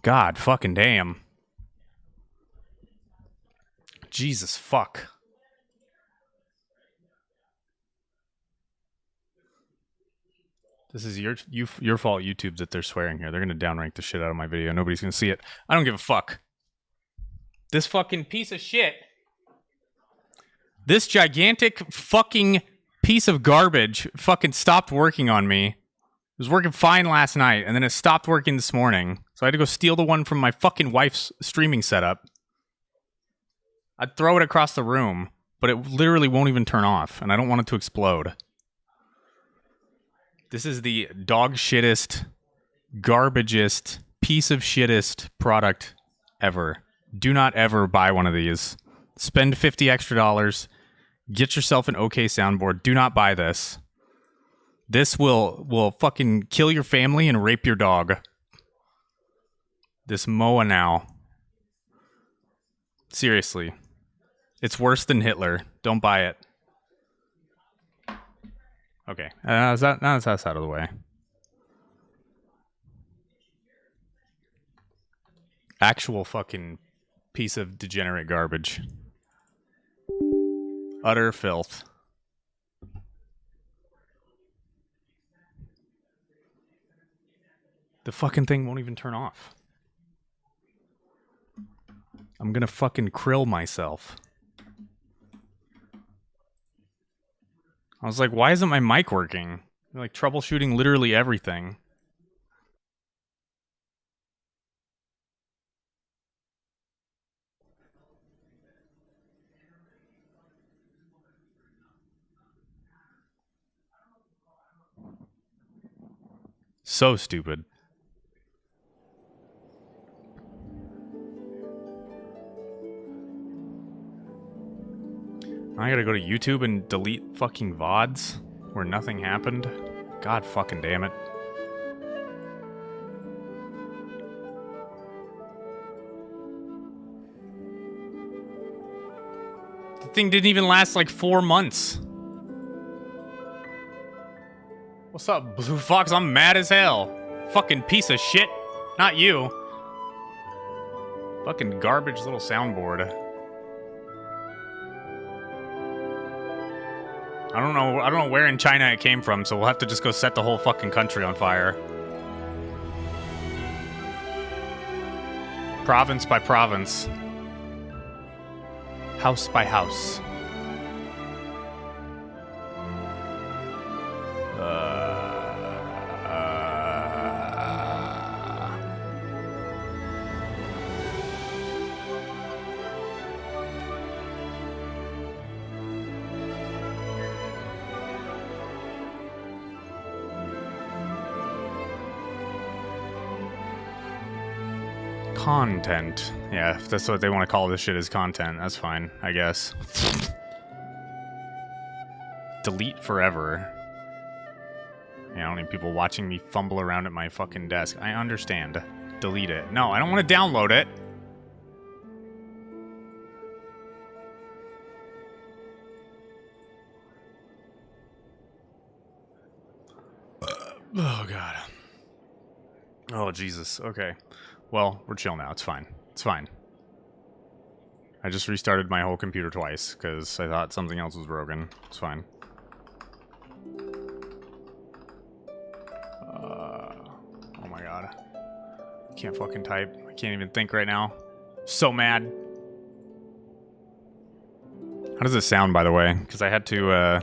God fucking damn. Jesus fuck. This is your fault, YouTube, that they're swearing here. They're gonna downrank the shit out of my video. Nobody's gonna see it. I don't give a fuck. This fucking piece of shit. This gigantic fucking piece of garbage fucking stopped working on me. It was working fine last night, and then it stopped working this morning. So I had to go steal the one from my fucking wife's streaming setup. I'd throw it across the room, but it literally won't even turn off, and I don't want it to explode. This is the dog shittest, garbagest, piece of shittest product ever. Do not ever buy one of these. Spend $50 extra. Get yourself an OK soundboard. Do not buy this. This will fucking kill your family and rape your dog. This Moa now. Seriously. It's worse than Hitler. Don't buy it. Okay. That's out of the way. Actual fucking piece of degenerate garbage. Utter filth. The fucking thing won't even turn off. I'm gonna fucking krill myself. I was like, why isn't my mic working? I'm like troubleshooting literally everything. So stupid. I gotta go to YouTube and delete fucking VODs where nothing happened. God fucking damn it. The thing didn't even last like 4 months. What's up, Blue Fox? I'm mad as hell. Fucking piece of shit. Not you. Fucking garbage little soundboard. I don't know where in China it came from, so we'll have to just go set the whole fucking country on fire. Province by province. House by house. Content. Yeah, if that's what they want to call this shit, is content. That's fine, I guess. Delete forever. Yeah, I don't need people watching me fumble around at my fucking desk. I understand. Delete it. No, I don't want to download it. Oh, God. Oh, Jesus. Okay. Well, we're chill now. It's fine. It's fine. I just restarted my whole computer twice because I thought something else was broken. It's fine. Oh my God. I can't fucking type. I can't even think right now. So mad. How does this sound, by the way? Because I had to,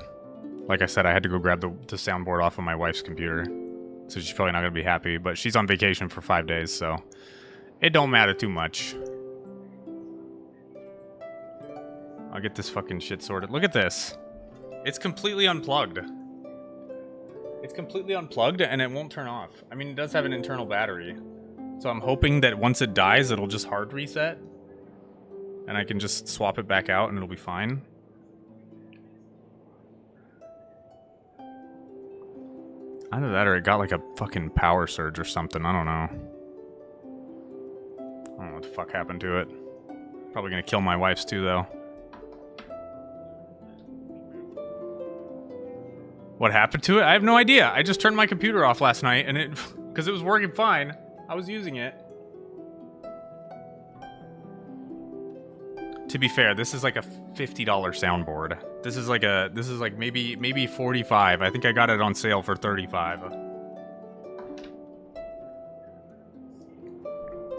like I said, I had to go grab the soundboard off of my wife's computer. So she's probably not going to be happy. But she's on vacation for 5 days, so it don't matter too much. I'll get this fucking shit sorted. Look at this. It's completely unplugged. It's completely unplugged and it won't turn off. I mean, it does have an internal battery. So I'm hoping that once it dies, it'll just hard reset. And I can just swap it back out and it'll be fine. Either that or it got like a fucking power surge or something. I don't know. I don't know what the fuck happened to it. Probably gonna kill my wife's too, though. What happened to it? I have no idea. I just turned my computer off last night and it... because it was working fine. I was using it. To be fair, this is like a $50 soundboard. This is like maybe 45. I think I got it on sale for 35.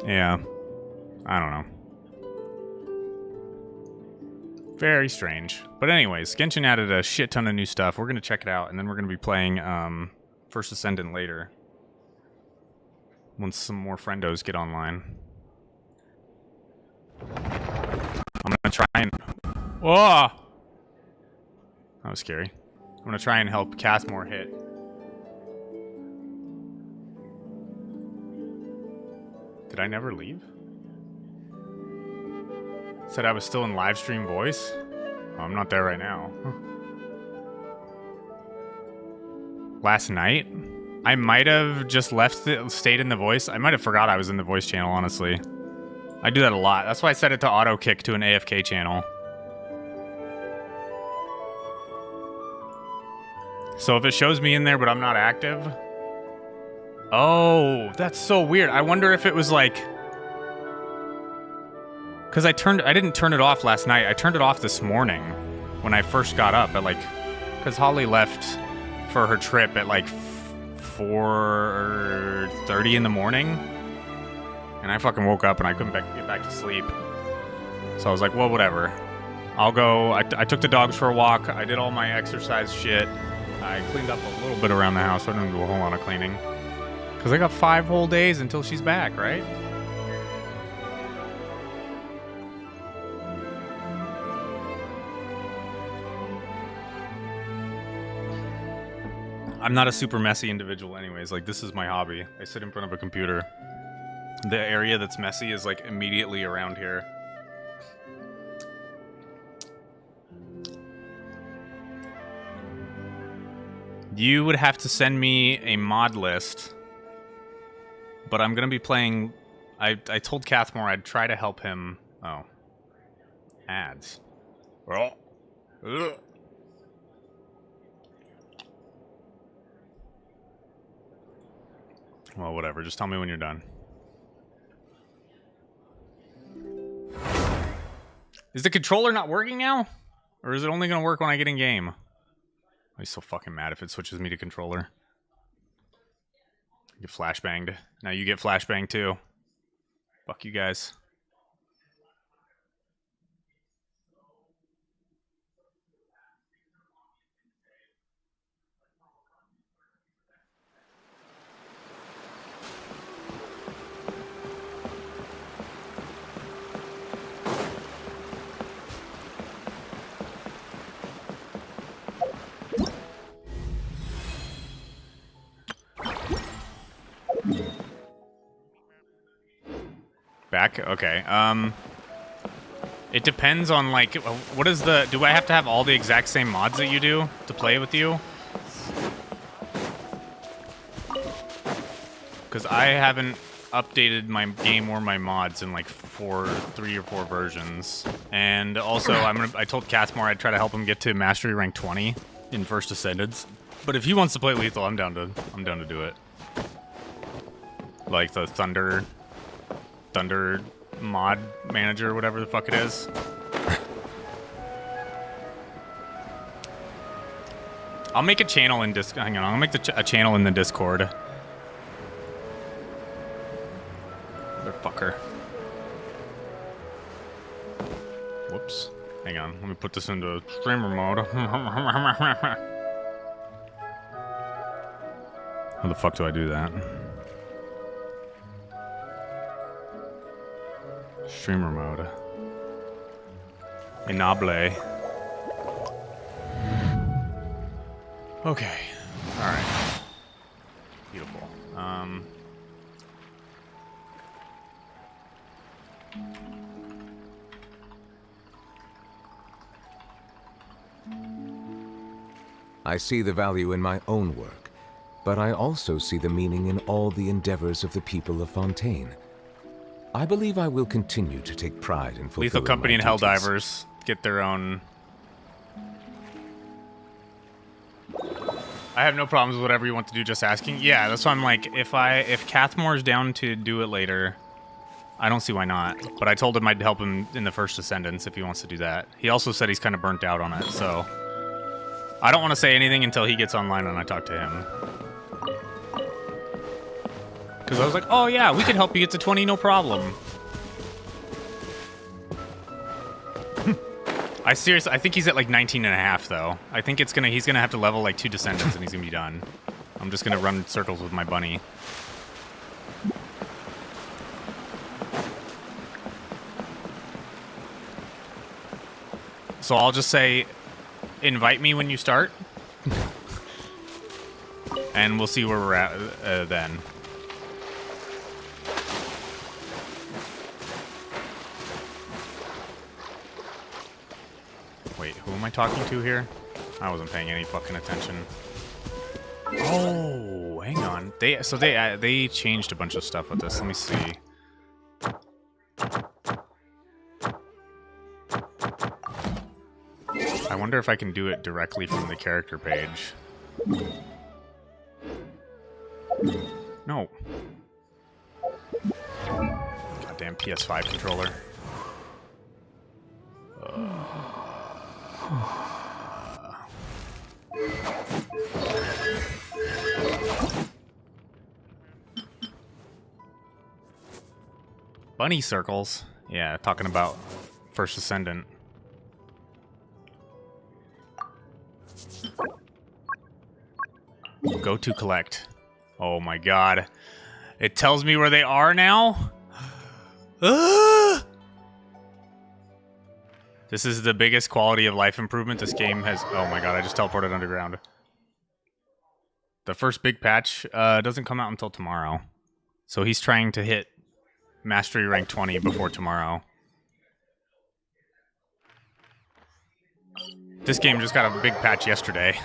Yeah. I don't know. Very strange. But anyways, Genshin added a shit ton of new stuff. We're going to check it out, and then we're going to be playing First Ascendant later. Once some more friendos get online. I'm going to try and... Whoa! That was scary. I'm going to try and help Cathmore hit. Did I never leave? Said I was still in live stream voice? Oh, I'm not there right now. Last night? I might have just stayed in the voice. I might have forgot I was in the voice channel, honestly. I do that a lot. That's why I set it to auto kick to an AFK channel. So if it shows me in there but I'm not active... Oh, that's so weird. I wonder if it was like... Because I didn't turn it off last night. I turned it off this morning when I first got up at like... Because Holly left for her trip at like 4:30 in the morning. And I fucking woke up and I couldn't get back to sleep. So I was like, well, whatever. I'll go... I took the dogs for a walk. I did all my exercise shit. I cleaned up a little bit around the house. I didn't do a whole lot of cleaning. Because I got 5 whole days until she's back, right? I'm not a super messy individual anyways. Like, this is my hobby. I sit in front of a computer. The area that's messy is, like, immediately around here. You would have to send me a mod list. But I'm going to be playing... I told Cathmore I'd try to help him... Oh. Ads. Oh. Ugh. Well, whatever. Just tell me when you're done. Is the controller not working now? Or is it only going to work when I get in game? I'm so fucking mad if it switches me to controller. Get flashbanged. Now you get flashbanged too. Fuck you guys. Back? Okay. It depends on, like, what is the... Do I have to have all the exact same mods that you do to play with you? Because I haven't updated my game or my mods in, like, 3 or 4 versions. And also, I told Cathmore I'd try to help him get to Mastery Rank 20 in First Ascendants. But if he wants to play Lethal, I'm down to do it. Like the Thunder mod manager, whatever the fuck it is. I'll make a channel in Discord. Hang on, I'll make a channel in the Discord. Motherfucker. Whoops. Hang on, let me put this into streamer mode. How the fuck do I do that? Streamer mode. Enable. Okay. Alright. Beautiful. I see the value in my own work, but I also see the meaning in all the endeavors of the people of Fontaine. I believe I will continue to take pride in fulfilling Lethal Company my and duties. Helldivers get their own... I have no problems with whatever you want to do, just asking. Yeah, that's why I'm like, if Cathmore's down to do it later, I don't see why not. But I told him I'd help him in the First Descendants if he wants to do that. He also said he's kind of burnt out on it, so... I don't want to say anything until he gets online and I talk to him. Because I was like, oh yeah, we can help you get to 20, no problem. I think he's at like 19 and a half, though. I think he's gonna have to level like 2 Descendants and he's gonna be done. I'm just gonna run circles with my bunny. So I'll just say, invite me when you start. And we'll see where we're at then. Wait, who am I talking to here? I wasn't paying any fucking attention. Oh, hang on. They changed a bunch of stuff with this. Let me see. I wonder if I can do it directly from the character page. No. Goddamn PS5 controller. Bunny circles. Yeah, talking about First Ascendant. Go to collect. Oh my god. It tells me where they are now? This is the biggest quality of life improvement this game has. Oh my god, I just teleported underground. The first big patch doesn't come out until tomorrow. So he's trying to hit Mastery rank 20 before tomorrow. This game just got a big patch yesterday.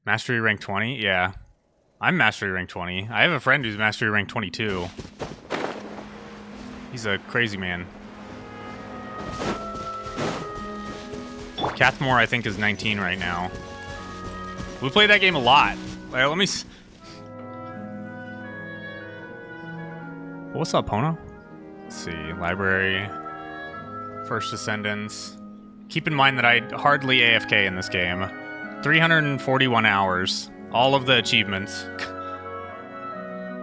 Mastery rank 20? Yeah. I'm Mastery rank 20. I have a friend who's Mastery rank 22. He's a crazy man. Cathmore, I think, is 19 right now. We played that game a lot. Let me... What's up, Pono? Let's see. Library. First Descendants. Keep in mind that I hardly AFK in this game. 341 hours. All of the achievements.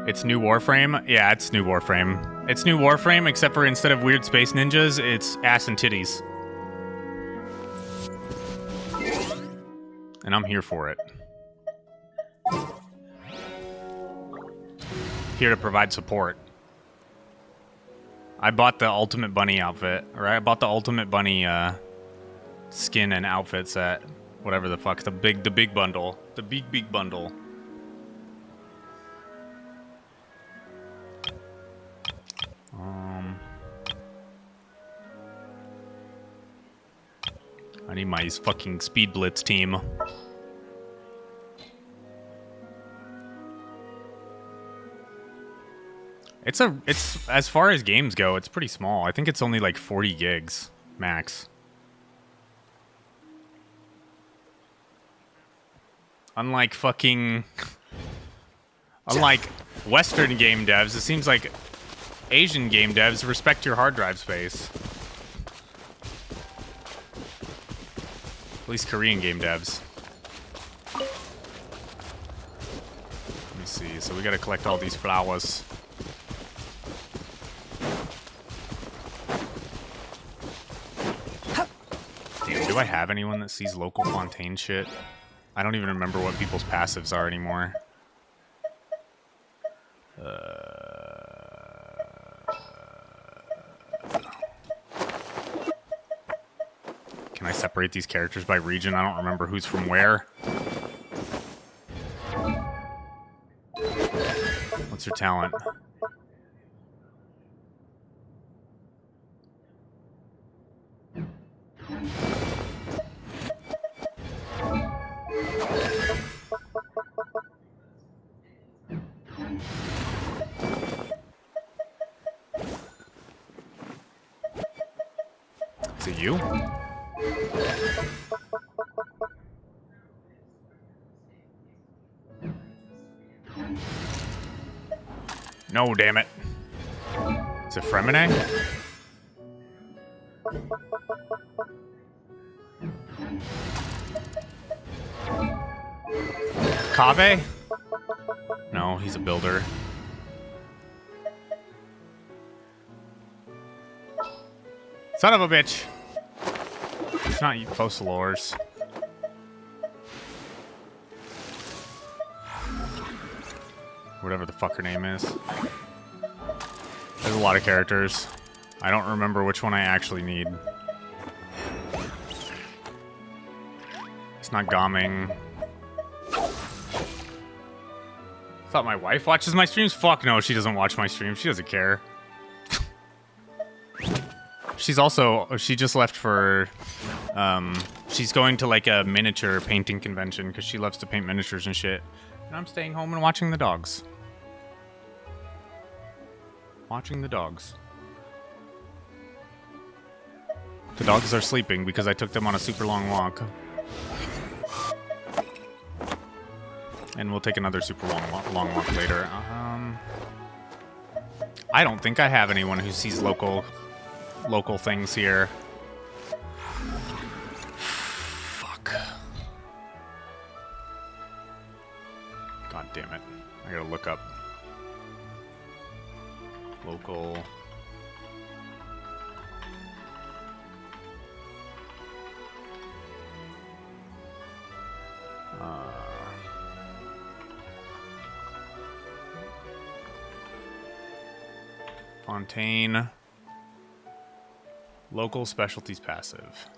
It's new Warframe? Yeah, it's new Warframe. It's new Warframe, except for instead of weird space ninjas, it's ass and titties. And I'm here for it. Here to provide support. I bought the Ultimate Bunny outfit. Or I bought the Ultimate Bunny skin and outfit set. Whatever the fuck. The big bundle. The big bundle. I need my fucking Speed Blitz team. It's as far as games go, it's pretty small. I think it's only like 40 gigs max. Unlike Western game devs, it seems like Asian game devs respect your hard drive space. At least Korean game devs. Let me see. So we gotta collect all these flowers. Damn, do I have anyone that sees local Fontaine shit? I don't even remember what people's passives are anymore. Can I separate these characters by region? I don't remember who's from where. What's your talent? Is it you? No, damn it. Is it Fremine? Kaveh? No, he's a builder. Son of a bitch. It's not close to lures. Whatever the fuck her name is. There's a lot of characters. I don't remember which one I actually need. It's not Gaming. Thought my wife watches my streams? Fuck no, she doesn't watch my streams. She doesn't care. She's also, she just left for, she's going to like a miniature painting convention because she loves to paint miniatures and shit. And I'm staying home and watching the dogs. Watching the dogs. The dogs are sleeping because I took them on a super long walk. And we'll take another super long walk later. I don't think I have anyone who sees local things here. Fuck. God damn it. I gotta look up local. Fontaine. Local specialties passive.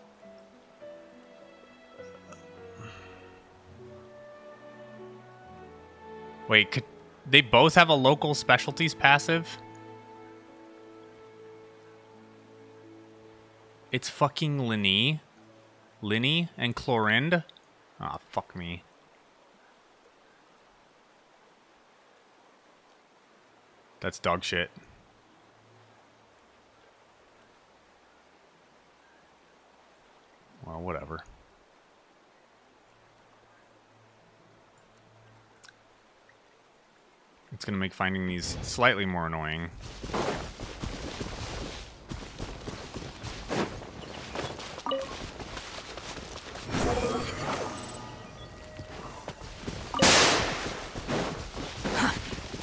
Wait, could they both have a local specialties passive? It's fucking Linny and Chlorinde? Ah, fuck me. That's dog shit. Well, whatever. It's gonna make finding these slightly more annoying.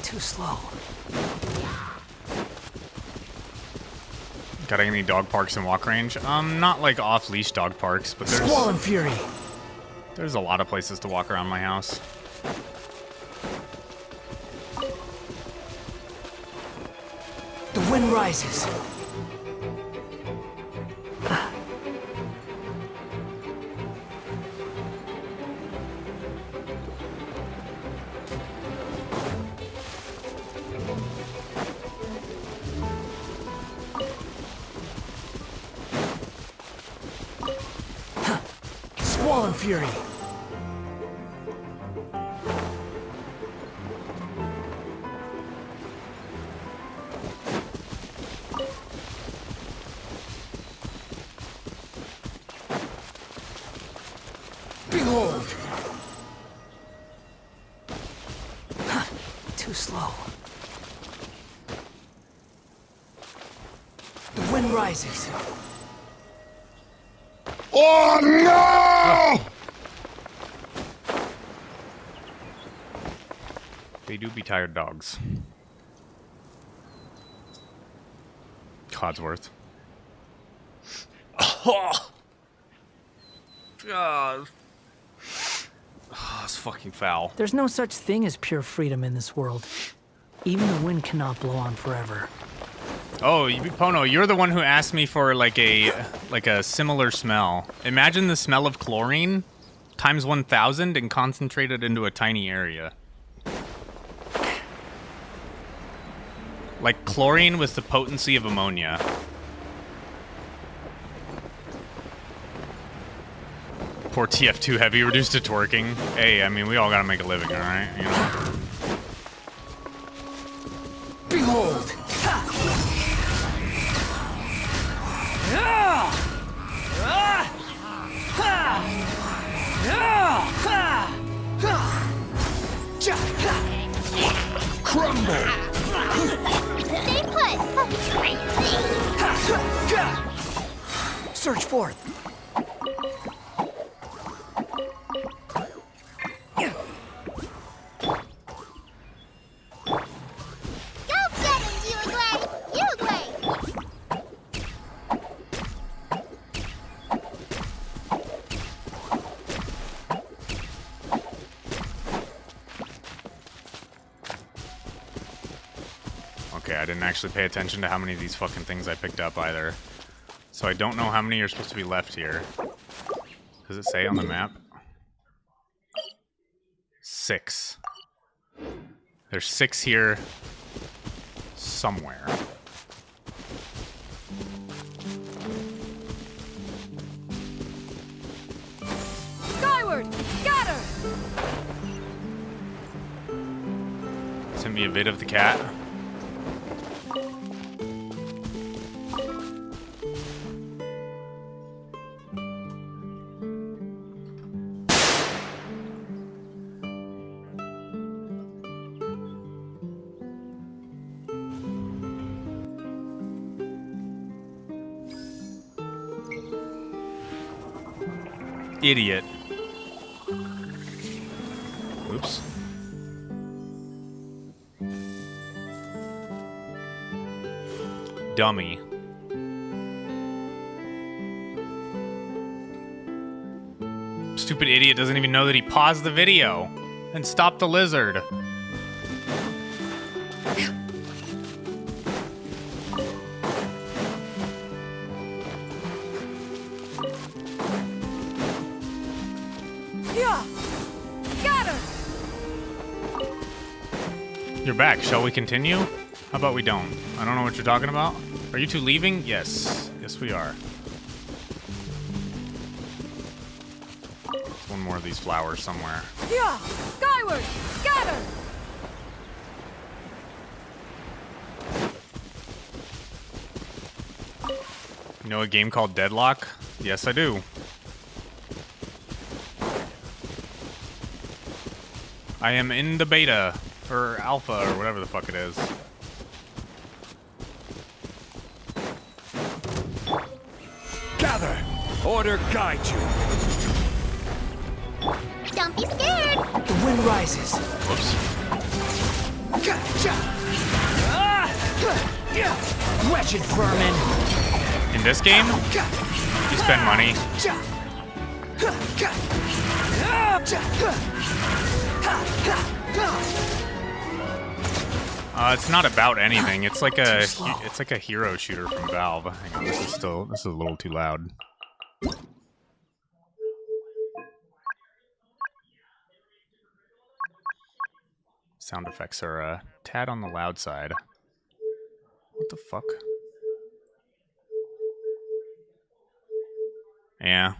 Too slow. Got any dog parks in walk range? Not like off-leash dog parks, but there's Squall and Fury. There's a lot of places to walk around my house. The wind rises. Squall and Fury. Behold! Too slow. The wind rises. Oh no! They do be tired dogs. Codsworth. Oh! God. Oh, it's fucking foul. There's no such thing as pure freedom in this world. Even the wind cannot blow on forever. Oh, Pono, you're the one who asked me for like a similar smell. Imagine the smell of chlorine times 1,000 and concentrated into a tiny area. Like chlorine with the potency of ammonia. Poor TF2 heavy, reduced to twerking. Hey, I mean, we all gotta make a living, alright? You know? Behold! Crumble! Stay put. Search forth. Go get him, Uruguay! Uruguay! Okay, I didn't actually pay attention to how many of these fucking things I picked up either. So I don't know how many are supposed to be left here. Does it say on the map? 6. There's 6 here somewhere. Skyward! Scatter! Send me a vid of the cat. Idiot. Oops. Dummy. Stupid idiot doesn't even know that he paused the video and stopped the lizard. Yeah! Scatter! You're back. Shall we continue? How about we don't? I don't know what you're talking about. Are you two leaving? Yes. Yes, we are. There's one more of these flowers somewhere. Yeah! Skyward! Scatter! You know a game called Deadlock? Yes, I do. I am in the beta, or alpha, or whatever the fuck it is. Gather! Order guide you! Don't be scared! The wind rises. Whoops. Wretched vermin. In this game, you spend money. It's not about anything. It's like a hero shooter from Valve. Hang on, this is a little too loud. Sound effects are a tad on the loud side. What the fuck? Yeah.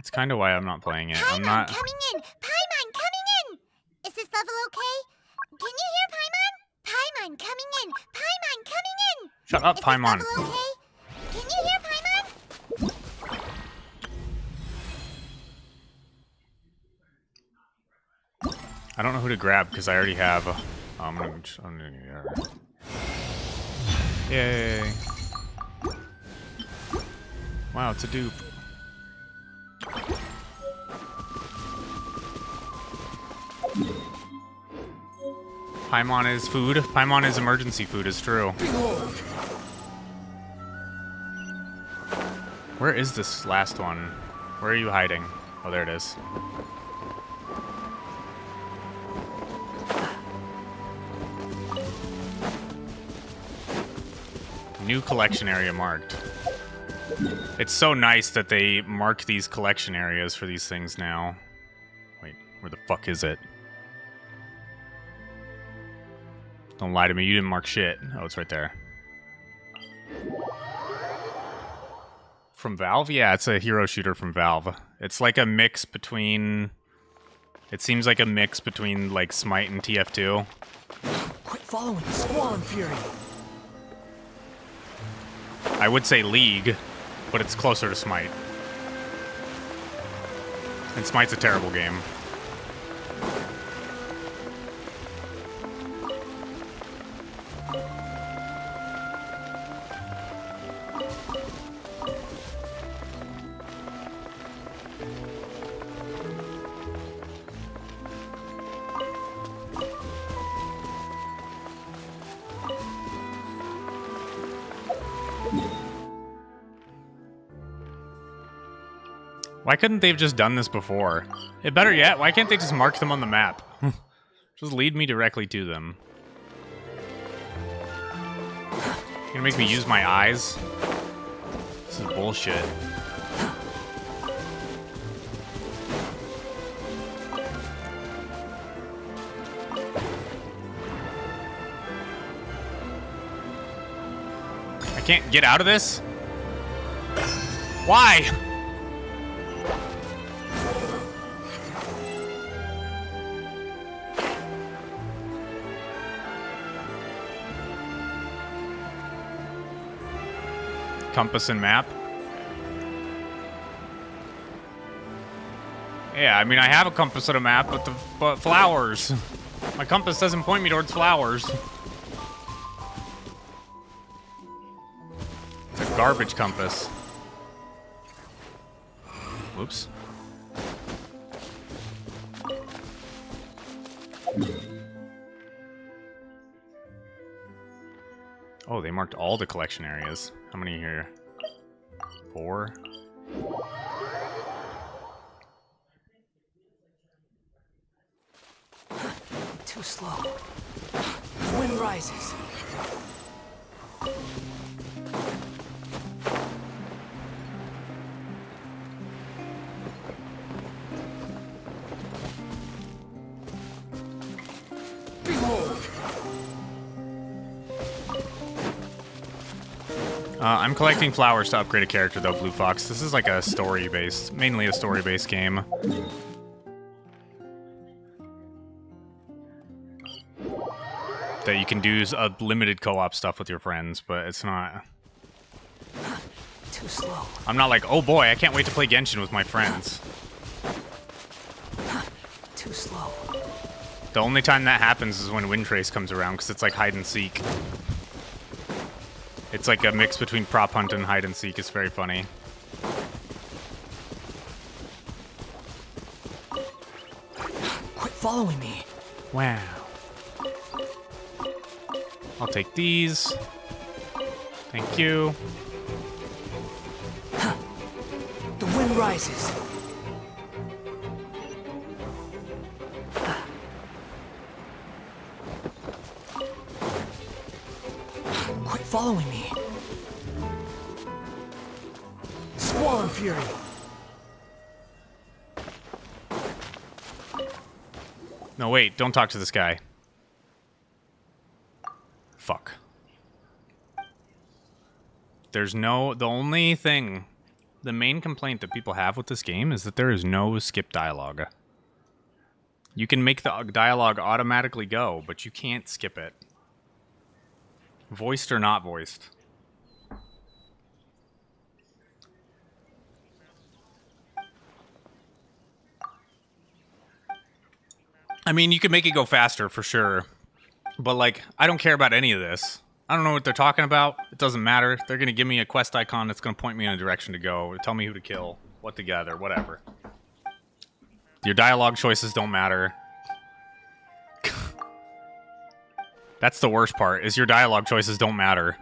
It's kind of why I'm not playing it. I'm Paimon not. coming in! Paimon coming in! Is this level okay? Can you hear Paimon? Paimon coming in! Paimon coming in! Shut up, Is Paimon. this level okay? Can you hear Paimon? I don't know who to grab because I already have. I'm gonna Yay! Wow, it's a dupe. Paimon is food. Paimon is emergency food, is true. Where is this last one? Where are you hiding? Oh, there it is. New collection area marked. It's so nice that they mark these collection areas for these things now. Wait, where the fuck is it? Don't lie to me, you didn't mark shit. Oh, it's right there. From Valve? Yeah, it's a hero shooter from Valve. It's like a mix between... It seems like a mix between, like, Smite and TF2. Quit following the squall and fury. I would say League, but it's closer to Smite. And Smite's a terrible game. Why couldn't they have just done this before? Better yet, why can't they just mark them on the map? Just lead me directly to them. You're gonna make me use my eyes? This is bullshit. I can't get out of this? Why? Compass and map? Yeah, I mean, I have a compass and a map, but flowers. My compass doesn't point me towards flowers. It's a garbage compass. Whoops. Oh, they marked all the collection areas. How many here? 4. Too slow. Wind rises. I'm collecting flowers to upgrade a character, though, Blue Fox. This is like a story-based, mainly a story-based game. That you can do a limited co-op stuff with your friends, but it's not... Too slow. I'm not like, oh boy, I can't wait to play Genshin with my friends. Too slow. The only time that happens is when Windtrace comes around, because it's like hide and seek. It's like a mix between prop hunt and hide and seek. It's very funny. Quit following me. Wow. I'll take these. Thank you. The wind rises. Quit following me. Squall Fury. No, wait. Don't talk to this guy. Fuck. There's no... The only thing... The main complaint that people have with this game is that there is no skip dialogue. You can make the dialogue automatically go, but you can't skip it. Voiced or not voiced. I mean, you could make it go faster for sure. But, like, I don't care about any of this. I don't know what they're talking about. It doesn't matter. They're going to give me a quest icon that's going to point me in a direction to go. Tell me who to kill, what to gather, whatever. Your dialogue choices don't matter. That's the worst part, is your dialogue choices don't matter.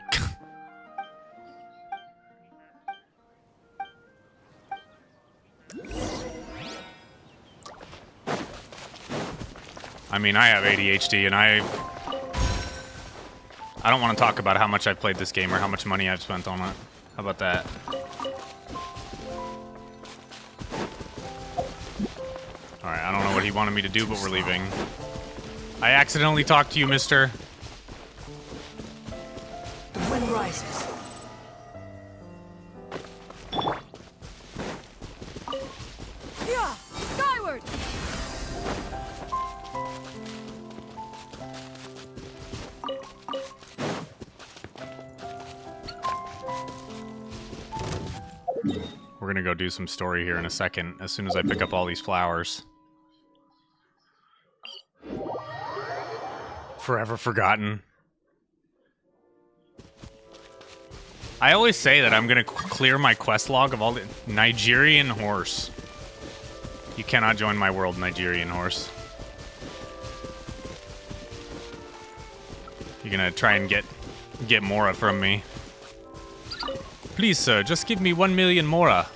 I mean, I have ADHD, and I don't want to talk about how much I've played this game or how much money I've spent on it. How about that? Alright, I don't know what he wanted me to do, but we're leaving. I accidentally talked to you, mister. The wind rises. Yeah! Skyward! We're gonna go do some story here in a second, as soon as I pick up all these flowers. Forever Forgotten. I always say that I'm gonna clear my quest log of all the... Nigerian horse. You cannot join my world, Nigerian horse. You're gonna try and get Mora from me. Please, sir, just give me 1 million Mora,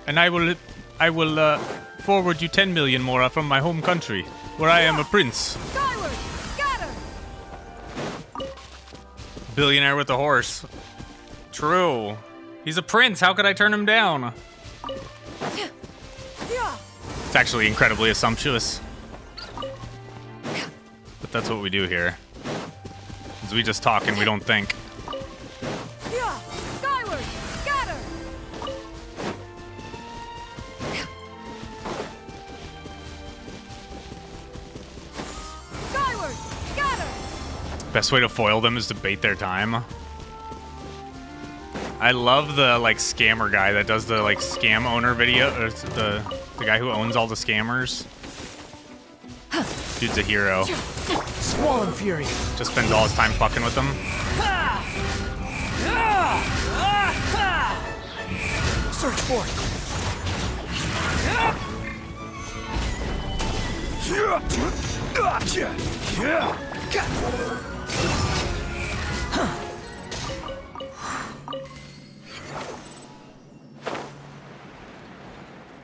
and I will I will forward you 10 million, Mora, from my home country, where I am a prince. Skyward! Scatter! Billionaire with a horse. True. He's a prince. How could I turn him down? Yeah. It's actually incredibly assumptuous. But that's what we do here. Is we just talk and we don't think. Yeah. Skyward! Scatter! Skyward! Scatter! Best way to foil them is to bait their time. I love the like scammer guy that does the like scam owner video, or the guy who owns all the scammers. Dude's a hero. Squall and Fury. Just spends all his time fucking with them. Search for it.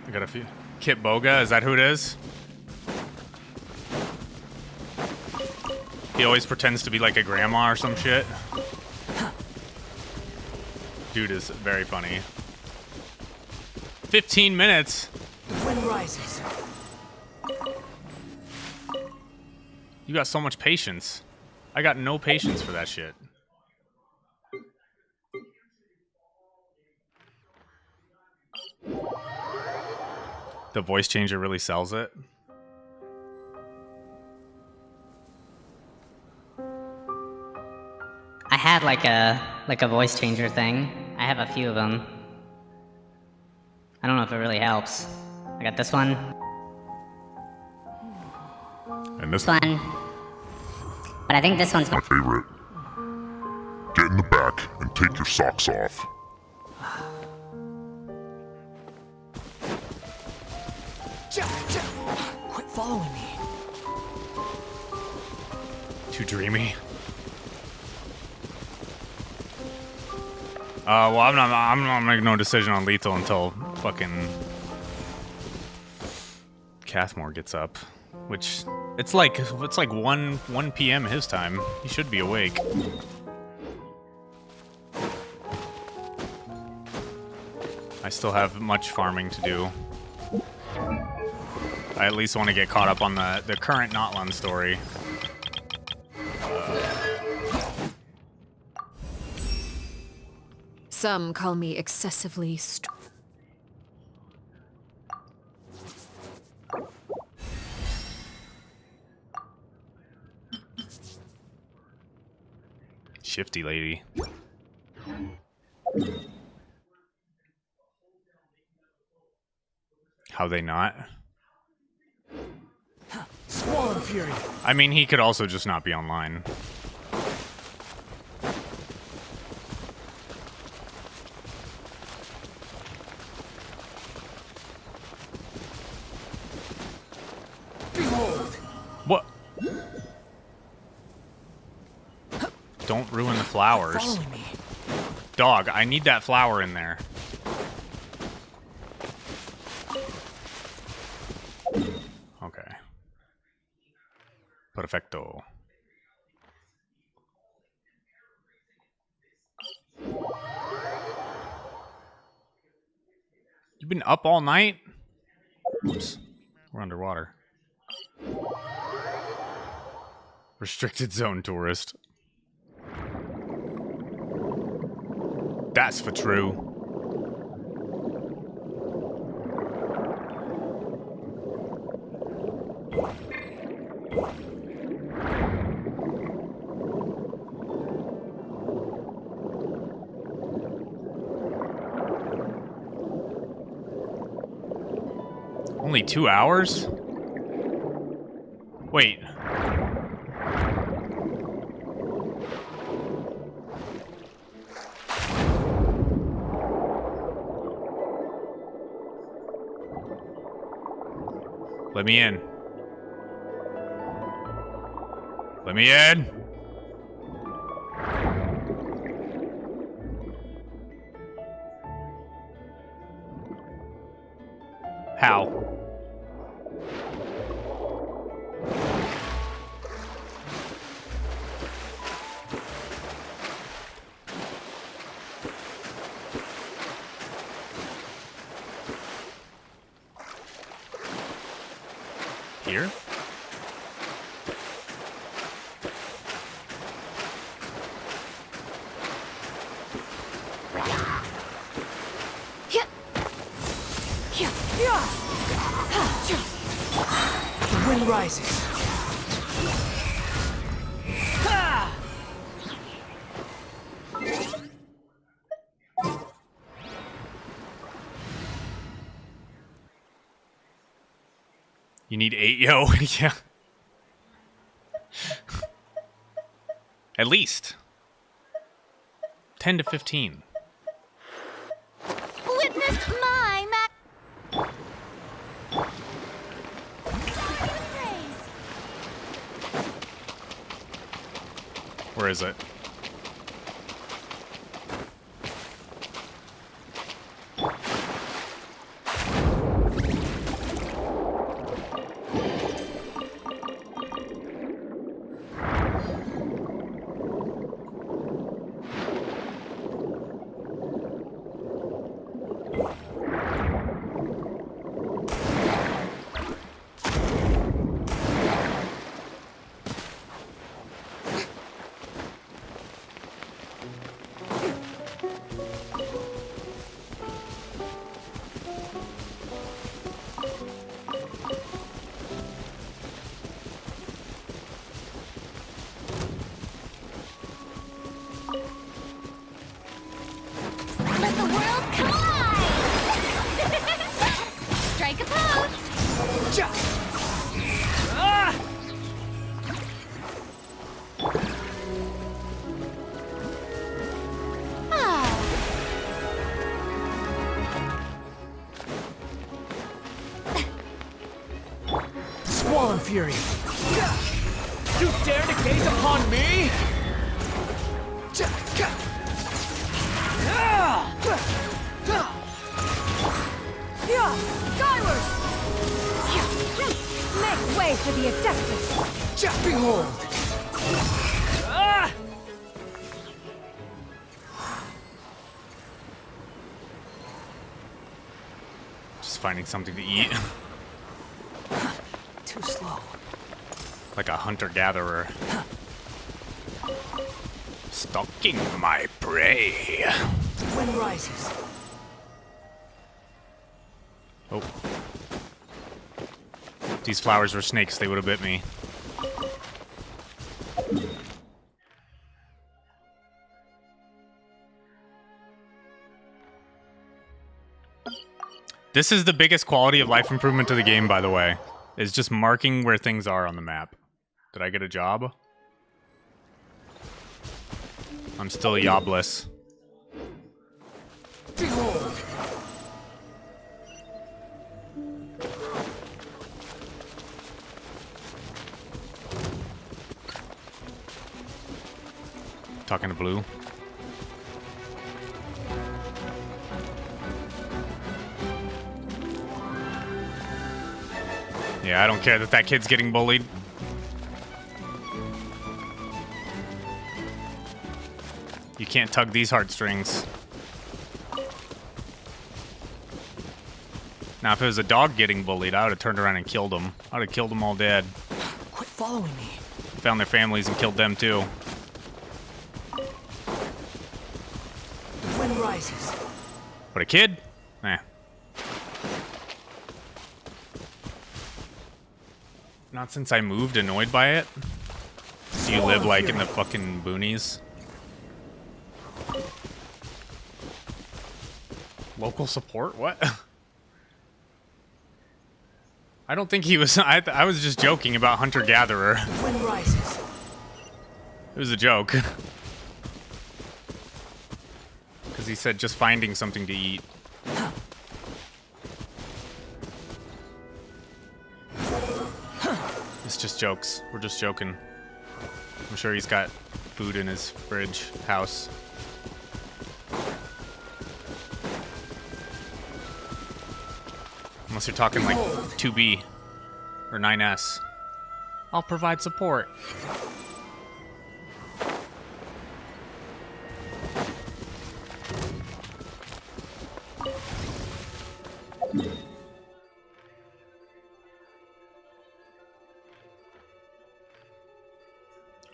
I got a few. Kit Boga, is that who it is? He always pretends to be like a grandma or some shit. Dude is very funny. 15 minutes? The wind rises. You got so much patience. I got no patience for that shit. The voice changer really sells it. I had like a voice changer thing. I have a few of them. I don't know if it really helps. I got this one. And this This one. But I think this one's My favorite. Get in the back and take your socks off. Quit following me. too dreamy. Well, I'm not making no decision on lethal until fucking Cathmore gets up, which it's like 1 p.m. his time. He should be awake. I still have much farming to do. I at least want to get caught up on the current Notlun story. Some call me excessively Shifty lady. How they not? Squall and Fury. I mean, he could also just not be online. Behold. What? Don't ruin the flowers. Follow me. Dog, I need that flower in there. Okay. Perfecto. You've been up all night? Oops. We're underwater. Restricted zone tourist. That's for true. Only 2 hours? Wait. Let me in. Let me in. How? Here? The wind rises. You need 8, yo. Yeah. At least. 10 to 15. Witness my Where is it? Let the world collide! Strike a pose! Squall and fury. You dare to gaze upon me? Skyward! Make way for the Adeptus! Behold! Just finding something to eat. Too slow. Like a hunter-gatherer. Stalking my prey. The wind rises. Oh. If these flowers were snakes, they would have bit me. This is the biggest quality of life improvement to the game, by the way. Is just marking where things are on the map. Did I get a job? I'm still jobless. Behold! Talking to Blue. Yeah, I don't care that kid's getting bullied. You can't tug these heartstrings. Now, if it was a dog getting bullied, I would have turned around and killed them. I would have killed them all dead. Quit following me. Found their families and killed them too. The wind rises. But a kid? Eh. Not since I moved, annoyed by it. Do you live like in the fucking boonies? Local support? What? I don't think he was. I was just joking about hunter-gatherer. The wind rises. It was a joke. Because he said just finding something to eat. It's just jokes. We're just joking. I'm sure he's got food in his fridge house. Unless you're talking like 2B or 9S. I'll provide support.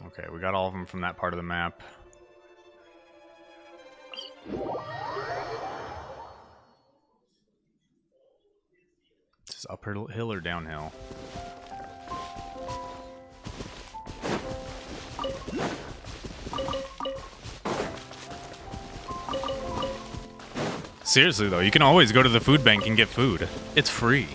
Okay, we got all of them from that part of the map. This is uphill or downhill? Seriously though, you can always go to the food bank and get food. It's free.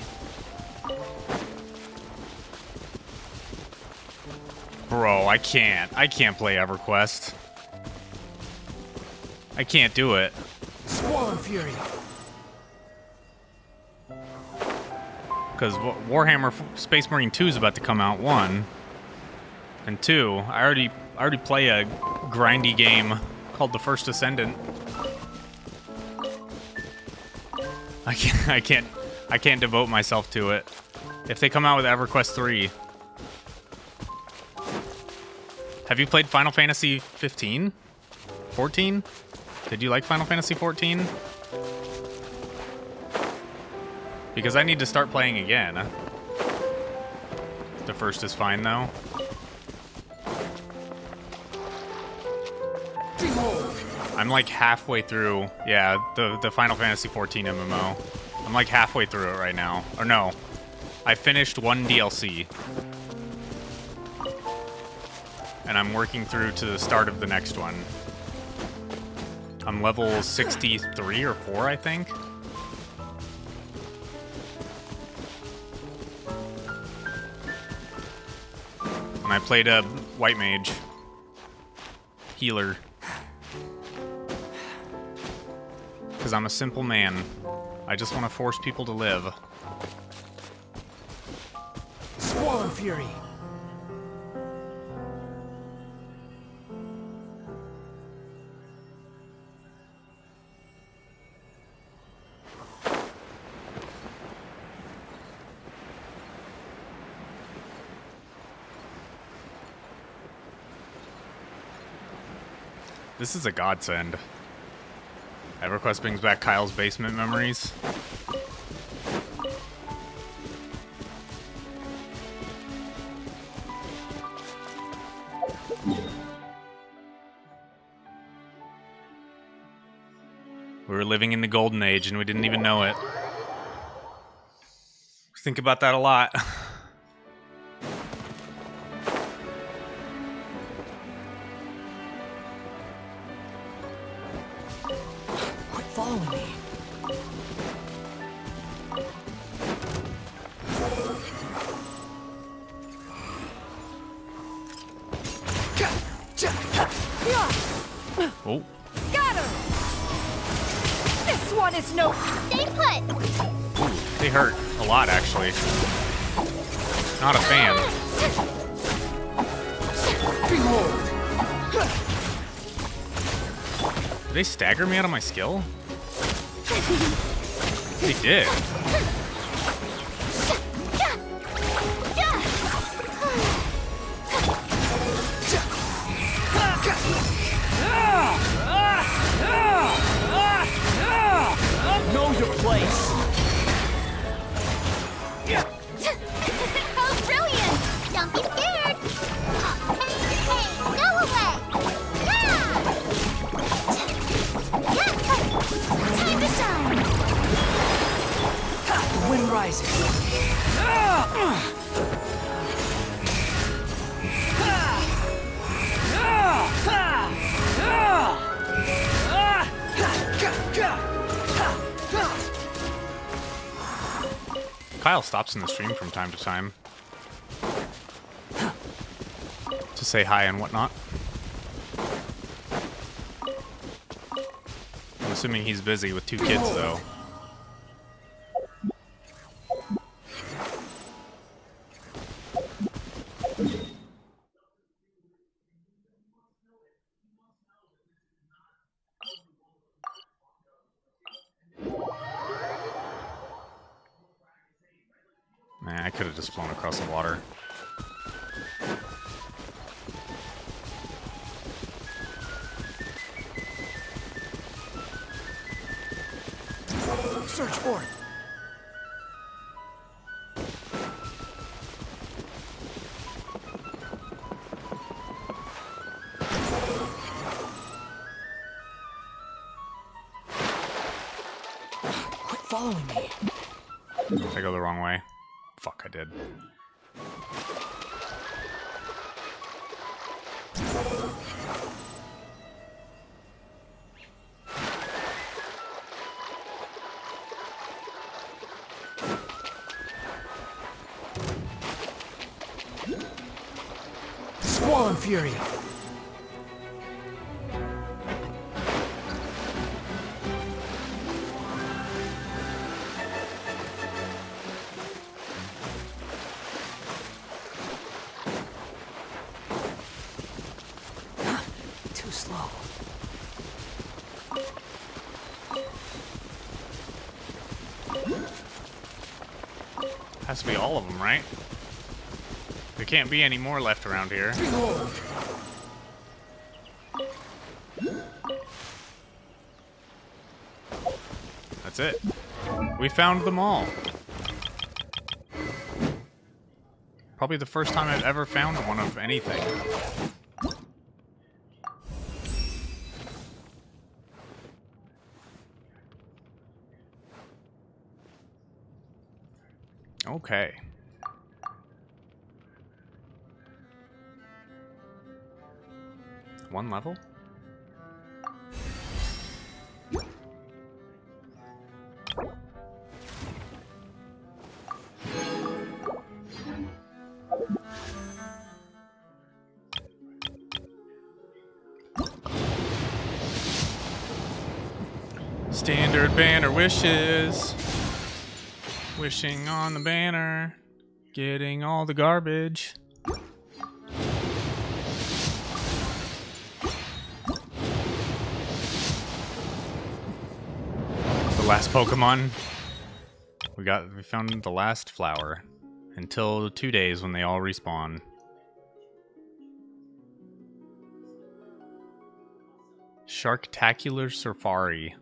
Bro, I can't play EverQuest. I can't do it. Squall and Fury. Because Warhammer Space Marine 2 is about to come out, 1. And 2, I already play a grindy game called The First Ascendant. I can't devote myself to it. If they come out with EverQuest 3. Have you played Final Fantasy 15? 14? Did you like Final Fantasy 14? Because I need to start playing again. The first is fine though. I'm like halfway through, yeah, the Final Fantasy 14 MMO. I'm like halfway through it right now. Or no, I finished one DLC. And I'm working through to the start of the next one. I'm level 63 or 4, I think. And I played a white mage. Healer. Because I'm a simple man. I just want to force people to live. Squall and Fury. This is a godsend. EverQuest brings back Kyle's basement memories. We were living in the golden age and we didn't even know it. Think about that a lot. Quit following me. Oh, Got him! This one is no... Stay put. they hurt a lot actually. Not a fan. Did they stagger me out of my skill? They did. Know your place. Oh, brilliant! Don't be scared. Hey, go away. Yeah. Time to shine. The wind rises. Kyle stops in the stream from time to time to say hi and whatnot. I'm assuming he's busy with 2 kids though. could have just flown across the water. Search for it. Quit following me. Did I go the wrong way? Fuck, I did. Squall Fury. Too slow. Has to be all of them, right? There can't be any more left around here. Behold. That's it. We found them all. Probably the first time I've ever found one of anything. Okay. One level? Standard banner wishes. Wishing on the banner. Getting all the garbage. The last Pokemon. We found the last flower. Until 2 days when they all respawn. Sharktacular Safari.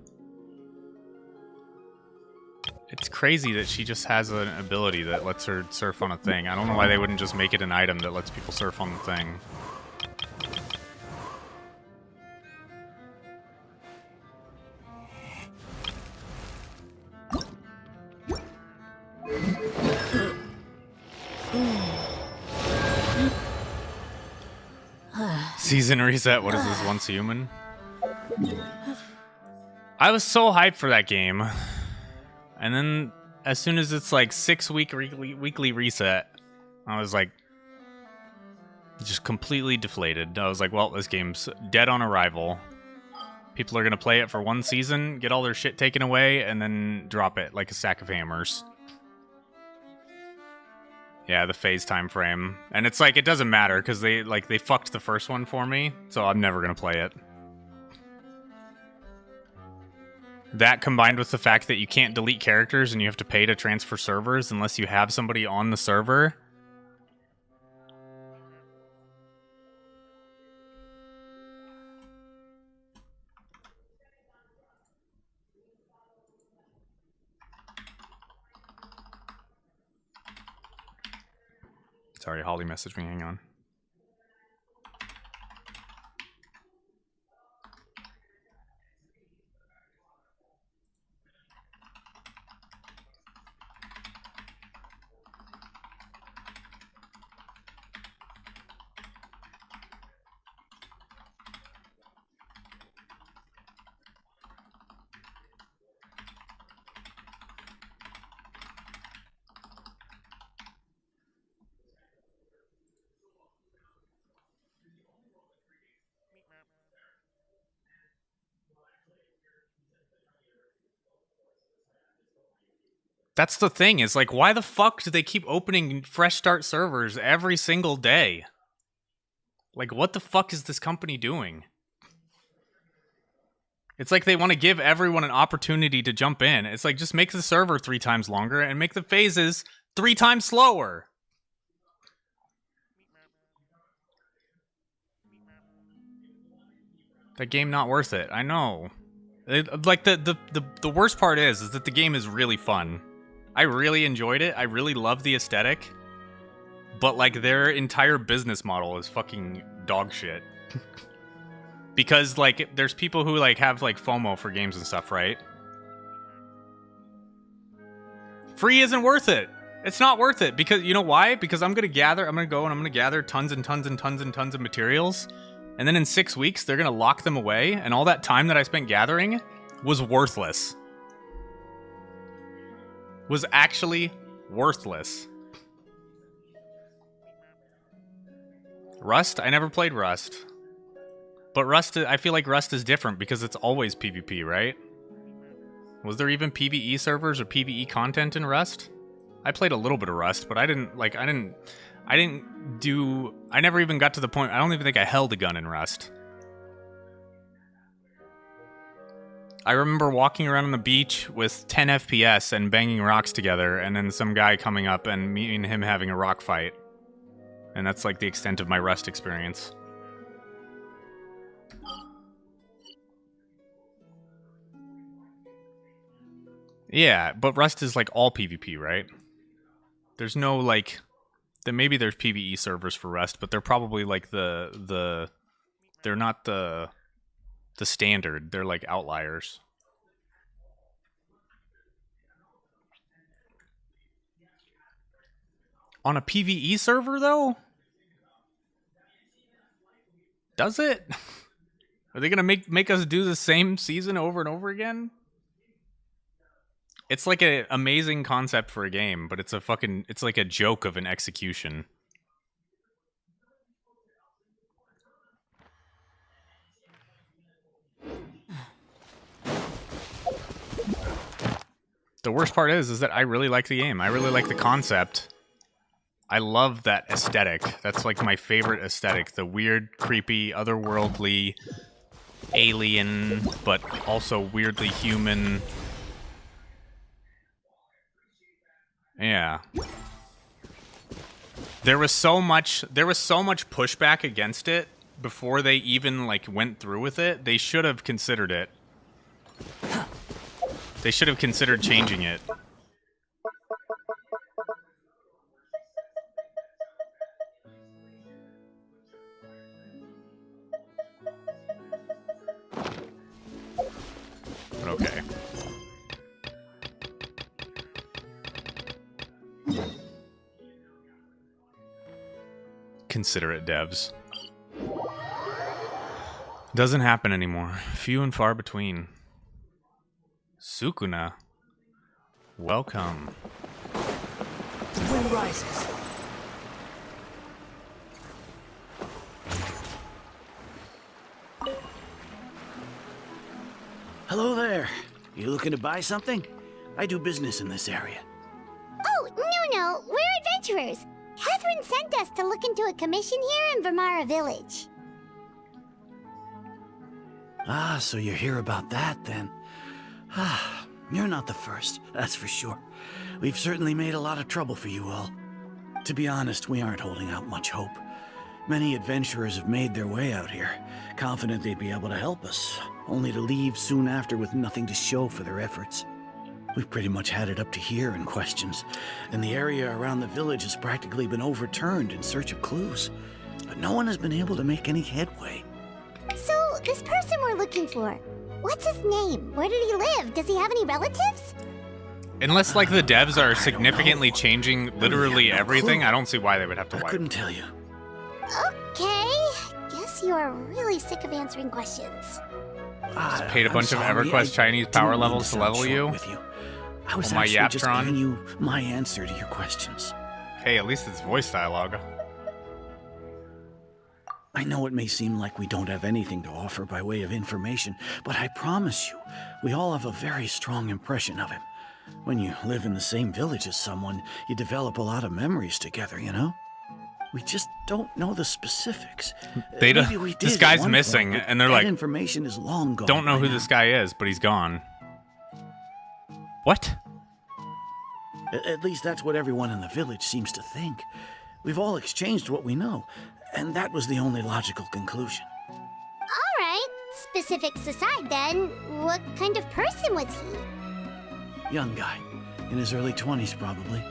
It's crazy that she just has an ability that lets her surf on a thing. I don't know why they wouldn't just make it an item that lets people surf on the thing. Season reset. What is this? Once human? I was so hyped for that game. And then as soon as it's like 6-week weekly reset, I was like just completely deflated. I was like, well, this game's dead on arrival. People are going to play it for one season, get all their shit taken away, and then drop it like a sack of hammers. Yeah, the phase time frame. And it's like, it doesn't matter because they fucked the first one for me, so I'm never going to play it. That combined with the fact that you can't delete characters and you have to pay to transfer servers unless you have somebody on the server. Sorry, Holly messaged me. Hang on. That's the thing, is like, why the fuck do they keep opening fresh start servers every single day? Like, what the fuck is this company doing? It's like they want to give everyone an opportunity to jump in. It's like, just make the server 3 times longer and make the phases 3 times slower. That game not worth it. I know. Like the worst part is that the game is really fun. I really enjoyed it. I really love the aesthetic. But like their entire business model is fucking dog shit. Because like there's people who like have like FOMO for games and stuff, right? Free isn't worth it. It's not worth it because you know why? Because I'm gonna go and I'm gonna gather tons and tons and tons and tons of materials. And then in 6 weeks, they're going to lock them away. And all that time that I spent gathering was worthless. Was actually worthless. Rust? I never played Rust. But Rust, I feel like Rust is different because it's always PvP, right? Was there even PvE servers or PvE content in Rust? I played a little bit of Rust, but I never even got to the point. I don't even think I held a gun in Rust. I remember walking around on the beach with 10 FPS and banging rocks together, and then some guy coming up and me and him having a rock fight. And that's like the extent of my Rust experience. Yeah, but Rust is like all PvP, right? There's no like... Then maybe there's PvE servers for Rust, but they're probably like they're not the standard. They're like outliers. On a PvE server though? Does it? Are they gonna make us do the same season over and over again? It's like an amazing concept for a game, but it's like a joke of an execution. The worst part is that I really like the game. I really like the concept. I love that aesthetic. That's like my favorite aesthetic. The weird, creepy, otherworldly, alien, but also weirdly human. Yeah. There was so much pushback against it before they even like went through with it. They should have considered it. They should have considered changing it. But okay. Considerate devs. Doesn't happen anymore. Few and far between. Sukuna. Welcome. The wind rises. Hello there. You looking to buy something? I do business in this area. Oh, no. We're adventurers. Catherine sent us to look into a commission here in Vermara Village. Ah, so you're here about that, then. Ah, you're not the first, that's for sure. We've certainly made a lot of trouble for you all. To be honest, we aren't holding out much hope. Many adventurers have made their way out here, confident they'd be able to help us, only to leave soon after with nothing to show for their efforts. We've pretty much had it up to here in questions, and the area around the village has practically been overturned in search of clues. But no one has been able to make any headway. So, this person we're looking for, what's his name? Where did he live? Does he have any relatives? Unless like the devs are significantly changing literally everything, I don't see why they would have to I wipe. couldn't tell you. Okay. Guess you are really sick of answering questions. Just paid a I'm bunch of sorry, EverQuest I Chinese didn't power mean levels to sound level short you. with you. I was Oh, my actually just Yaptron? giving you my answer to your questions. Hey, at least it's voice dialogue. I know it may seem like we don't have anything to offer by way of information, but I promise you, we all have a very strong impression of him. When you live in the same village as someone, you develop a lot of memories together, you know? We just don't know the specifics. They don't- Maybe we this did guy's at one missing, point, but and they're that like, information is long gone. Don't know by who now. this guy is, but he's gone. What? At least that's what everyone in the village seems to think. We've all exchanged what we know, and that was the only logical conclusion. All right, specifics aside then, what kind of person was he? Young guy, in his early 20s probably.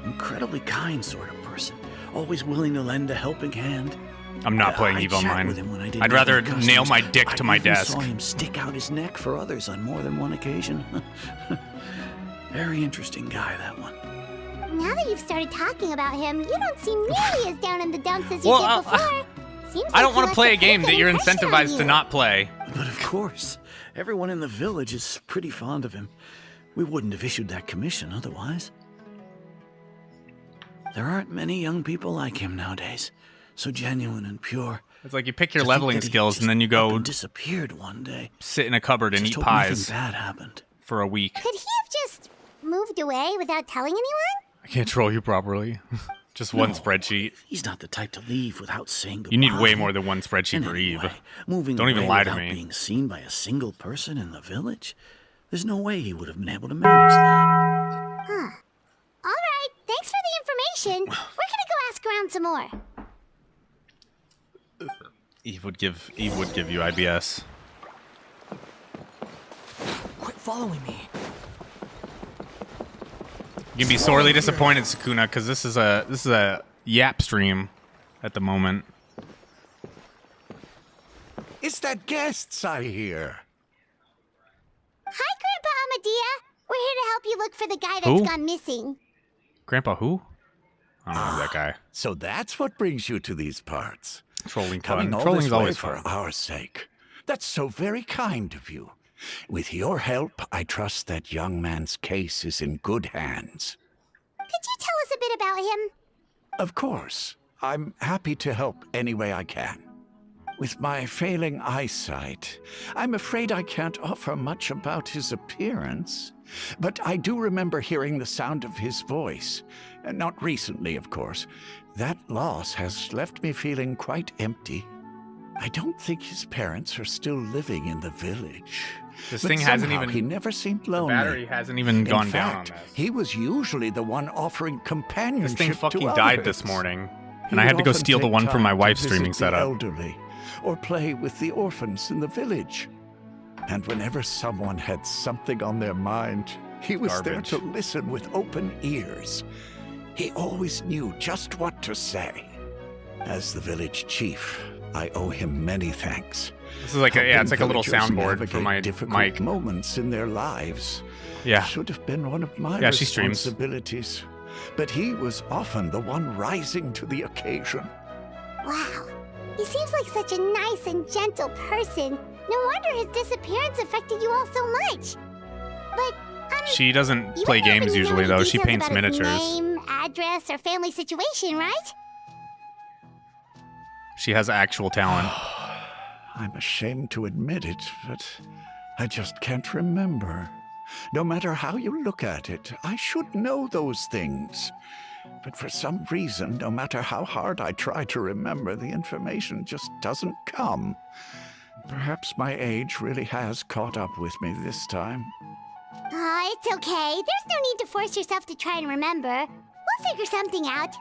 Incredibly kind sort of person, always willing to lend a helping hand. I'm not playing I'd EVE chat Online. with him when I didn't I'd have rather any customers. nail my dick to my I even desk. saw him stick out his neck for others on more than one occasion. Very interesting guy, that one. Now that you've started talking about him, you don't seem nearly as down in the dumps as you Well, did before. Seems I like don't he want to left play a pretty game good that you're impression on incentivized you. to not play. But of course, everyone in the village is pretty fond of him. We wouldn't have issued that commission otherwise. There aren't many young people like him nowadays. So genuine and pure. It's like you pick your To think leveling that he skills just and then you up go and disappeared one day. sit in a cupboard and Just eat hope pies nothing bad happened. for a week. Could he have just moved away without telling anyone? I can't troll you properly. Just one No. spreadsheet. He's not the type to leave without saying goodbye. You need way more than one spreadsheet And for Eve. anyway, moving Don't even away lie to without me. being seen by a single person in the village? There's no way he would have been able to manage that. Huh. All right, thanks for the information. We're gonna go ask around some more. Eve would give you IBS. Quit following me. You can be sorely disappointed, Sukuna, because this is a yap stream at the moment. It's that guests I hear. Hi, Grandpa Amadea. We're here to help you look for the guy that's Who? gone missing. Grandpa who? I don't know that guy. So that's what brings you to these parts. Trolling Coming fun. all Trolling's this way always for fun. our sake. That's so very kind of you. With your help, I trust that young man's case is in good hands. Could you tell us a bit about him? Of course. I'm happy to help any way I can. With my failing eyesight, I'm afraid I can't offer much about his appearance. But I do remember hearing the sound of his voice. Not recently, of course. That loss has left me feeling quite empty. I don't think his parents are still living in the village. This But thing hasn't somehow even. He never seemed The lonely. battery hasn't even In gone down on fact, this. he was usually the one offering companionship This thing fucking died this others. morning, He and I had would to go often steal the take one from my time to wife's visit streaming the setup. elderly, or play with the orphans in the village. And whenever someone had something on their mind, he was Garbage. there to listen with open ears. He always knew just what to say. As the village chief, I owe him many thanks. This is like a, yeah, it's like a little Helping villagers soundboard for navigate my difficult mic. moments in their lives. Yeah. Should have been one of my Yeah, she streams. responsibilities. But he was often the one rising to the occasion. Wow. He seems like such a nice and gentle person. No wonder his disappearance affected you all so much. But, She doesn't you play wouldn't happen games to know usually any though. She details paints about his miniatures. name, address, or family situation, right? She has actual talent. I'm ashamed to admit it, but I just can't remember. No matter how you look at it, I should know those things. But for some reason, no matter how hard I try to remember, the information just doesn't come. Perhaps my age really has caught up with me this time. It's okay. There's no need to force yourself to try and remember. We'll figure something out.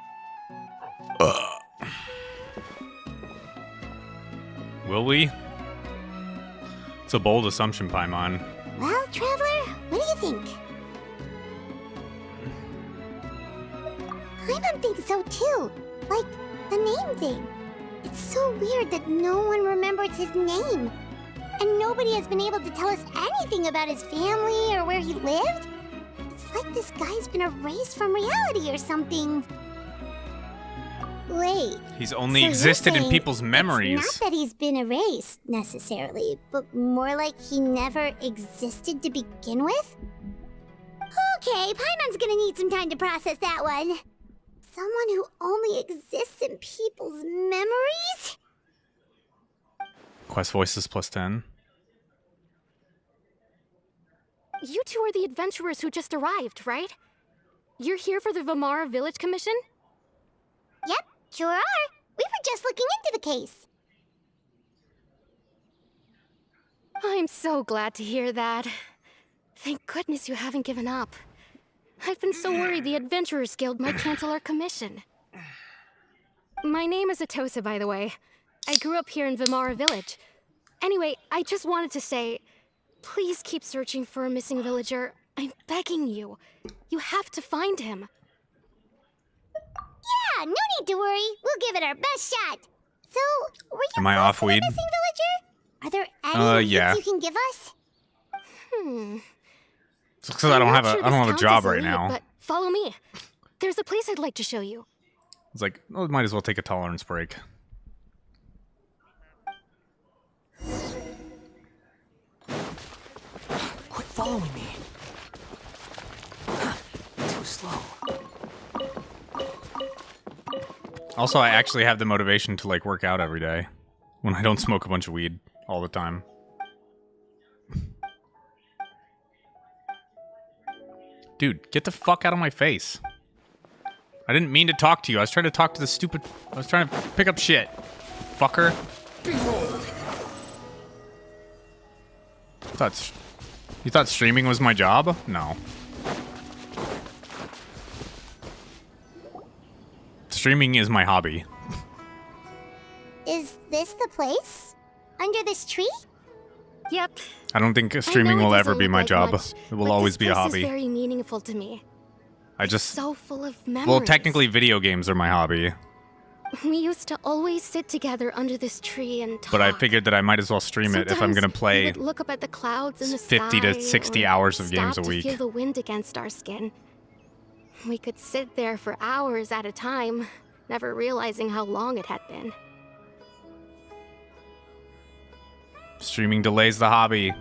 Will we? It's a bold assumption, Paimon. Well, Traveler, what do you think? Paimon thinks so too. Like, the name thing. It's so weird that no one remembers his name. And nobody has been able to tell us anything about his family or where he lived. It's like this guy's been erased from reality or something. Wait. He's only So you're existed in saying people's memories. It's not that he's been erased, necessarily, but more like he never existed to begin with? Okay, Paimon's gonna need some time to process that one. Someone who only exists in people's memories? Quest voices plus 10. You two are the adventurers who just arrived, right? You're here for the Vamara Village Commission? Yep, sure are. We were just looking into the case. I'm so glad to hear that. Thank goodness you haven't given up. I've been so worried the Adventurers Guild might cancel our commission. My name is Atosa, by the way. I grew up here in Vimara Village. Anyway, I just wanted to say, please keep searching for a missing villager. I'm begging you. You have to find him. Yeah, no need to worry. We'll give it our best shot. So, were you Am I off weed? a missing villager? Are there any yeah. leads you can give us? It's because I don't have Sure a I don't this have a counts job as a right lead, now. But follow me. There's a place I'd like to show you. It's like, oh, might as well take a tolerance break. Quit following me. Too slow. Also, I actually have the motivation to like work out every day when I don't smoke a bunch of weed all the time. Dude, get the fuck out of my face. I didn't mean to talk to you. I was trying to talk to the stupid... I was trying to pick up shit. Fucker. You thought streaming was my job? No. Streaming is my hobby. Is this the place? Under this tree? Yep. I don't think streaming I know will it ever doesn't be look my like job. much, It will but always this be a place hobby. is very meaningful to me. I just... So full of memories. Well, technically video games are my hobby. We used to always sit together under this tree and talk. But I figured that I might as well stream it if I'm going to Sometimes we play would look up at the clouds in the 50 to sky 60 or hours of games stop a week. to feel the wind against our skin. We could sit there for hours at a time, never realizing how long it had been. Streaming delays the hobby.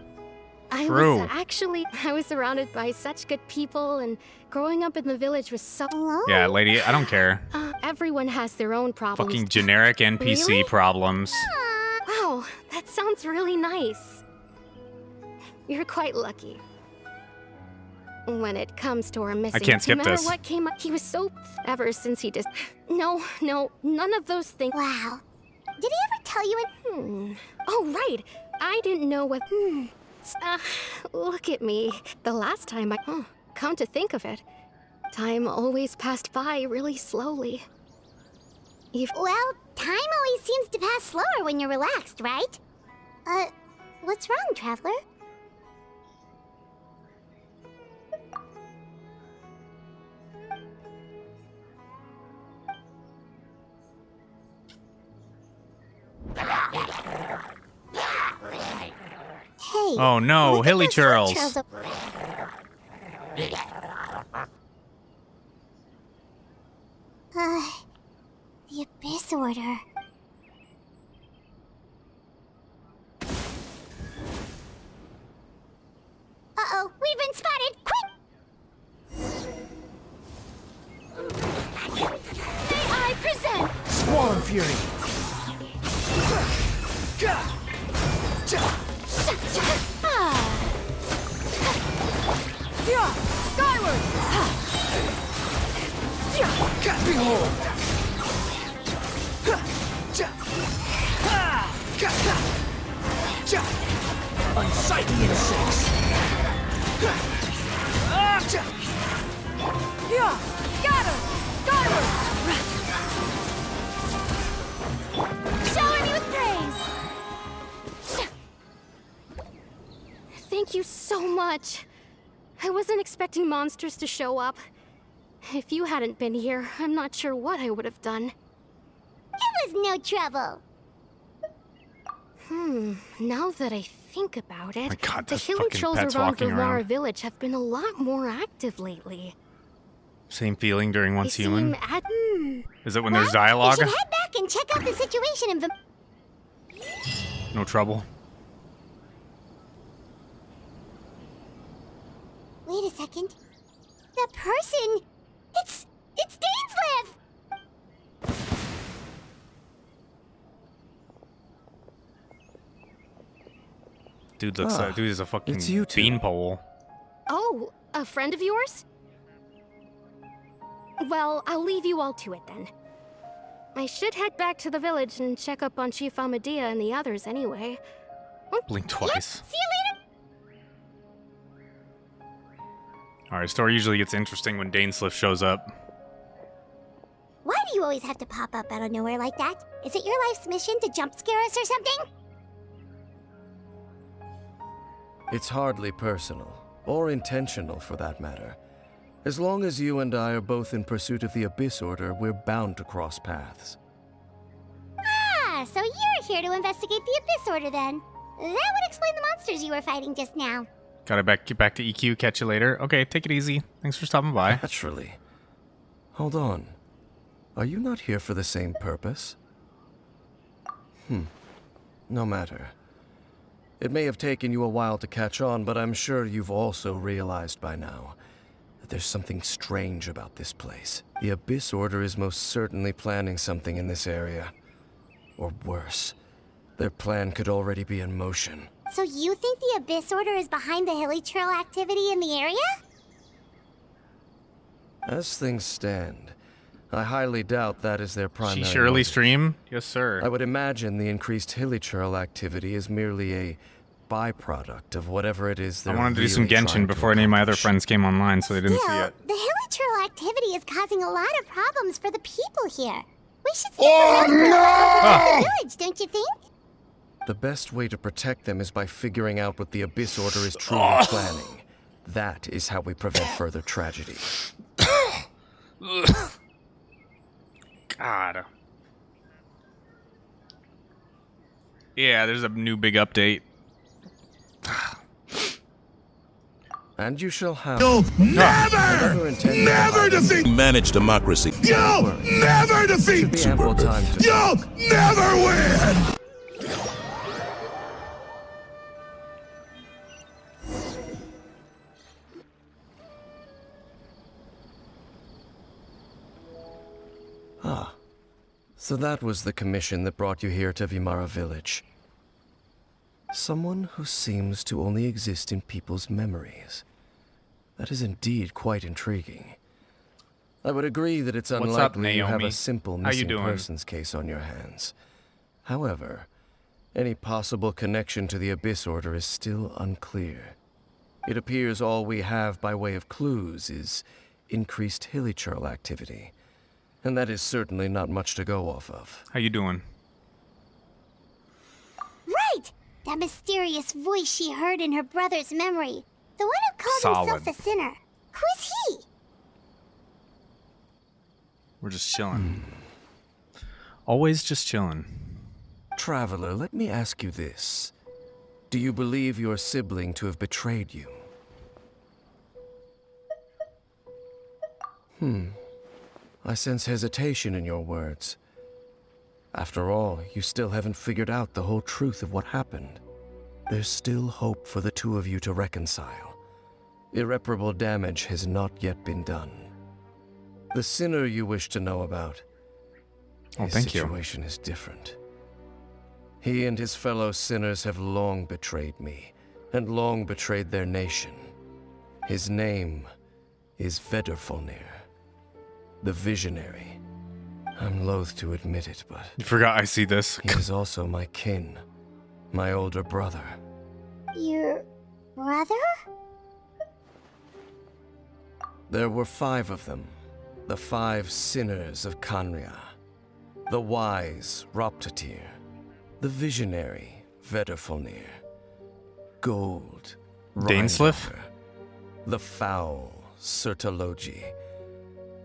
True. I was surrounded by such good people, and growing up in the village was so... Yeah, lady, I don't care. Everyone has their own problems. Fucking generic NPC Really? problems. Wow, that sounds really nice. You're quite lucky. When it comes to our missing, can't skip no matter this. what came up, he was so... Ever since he just... No, none of those things. Wow. Did he ever tell you Oh, right. I didn't know what... Look at me. The last time I... come to think of it, time always passed by really slowly. Well, time always seems to pass slower when you're relaxed, right? What's wrong, Traveler? Hey. Oh no, look at Hilly those Churls. trails up- The Abyss Order. Uh-oh, we've been spotted! Quick! May I present? Swarm Fury. Yeah, skyward! Behold. Unsightly insects. Yeah, scatter! Skyward! Shower me with praise! Thank you so much. I wasn't expecting monsters to show up. If you hadn't been here, I'm not sure what I would have done. It was no trouble. Now that I think about it, My God, the those Hilly fucking Trolls pets around walking Vimara around. Village have been a lot more active lately. Same feeling during They Once Human? seem Is it when Well, there's dialogue? We should head back and check out the situation in No trouble. Wait a second. That person... It's Dainsleif! Dude looks like dude is a fucking it's you two. beanpole. Oh, a friend of yours? Well, I'll leave you all to it then. I should head back to the village and check up on Chief Amadea and the others anyway. Blink twice. See you later! Alright, story usually gets interesting when Dainsliff shows up. Why do you always have to pop up out of nowhere like that? Is it your life's mission to jump scare us or something? It's hardly personal, or intentional for that matter. As long as you and I are both in pursuit of the Abyss Order, we're bound to cross paths. Ah, so you're here to investigate the Abyss Order then. That would explain the monsters you were fighting just now. Gotta get back to EQ, catch you later. Okay, take it easy. Thanks for stopping by. Naturally. Hold on. Are you not here for the same purpose? No matter. It may have taken you a while to catch on, but I'm sure you've also realized by now that there's something strange about this place. The Abyss Order is most certainly planning something in this area. Or worse, their plan could already be in motion. So you think the Abyss Order is behind the Hilichurl activity in the area? As things stand, I highly doubt that is their primary She surely motive. stream? Yes, sir. I would imagine the increased Hilichurl activity is merely a byproduct of whatever it is I they're wanted to do some really trying Genshin to before any of my other accomplish. friends came online, so they didn't see Still, it. the Hilichurl activity is causing a lot of problems for the people here. We should stick around for the village, don't you think? The best way to protect them is by figuring out what the Abyss Order is truly planning. That is how we prevent further tragedy. God. Yeah, there's a new big update. And you shall have... You'll never defeat manage democracy. You'll never defeat Should be ample time to... You'll never win! Ah. So that was the commission that brought you here to Vimara Village. Someone who seems to only exist in people's memories. That is indeed quite intriguing. I would agree that it's What's up, unlikely you have Naomi? a simple How you missing doing? persons case on your hands. However, any possible connection to the Abyss Order is still unclear. It appears all we have by way of clues is increased Hilichurl activity. And that is certainly not much to go off of. How you doing? Right! That mysterious voice she heard in her brother's memory. The one who called Solid. himself a sinner. Who is he? We're just chilling. Always just chilling. Traveler, let me ask you this. Do you believe your sibling to have betrayed you? I sense hesitation in your words. After all, you still haven't figured out the whole truth of what happened. There's still hope for the two of you to reconcile. Irreparable damage has not yet been done. The sinner you wish to know about, his thank you. situation is different. He and his fellow sinners have long betrayed me, and long betrayed their nation. His name is Vedrfolnir, the Visionary. I'm loath to admit it, but You forgot I see this. he is also my kin, my older brother. Your brother? There were 5 of them, the 5 sinners of Khaenri'ah. The wise Roptatyr, the visionary Vedrfolnir, Gold Dainsliff? Reindeer, the foul Sertologi,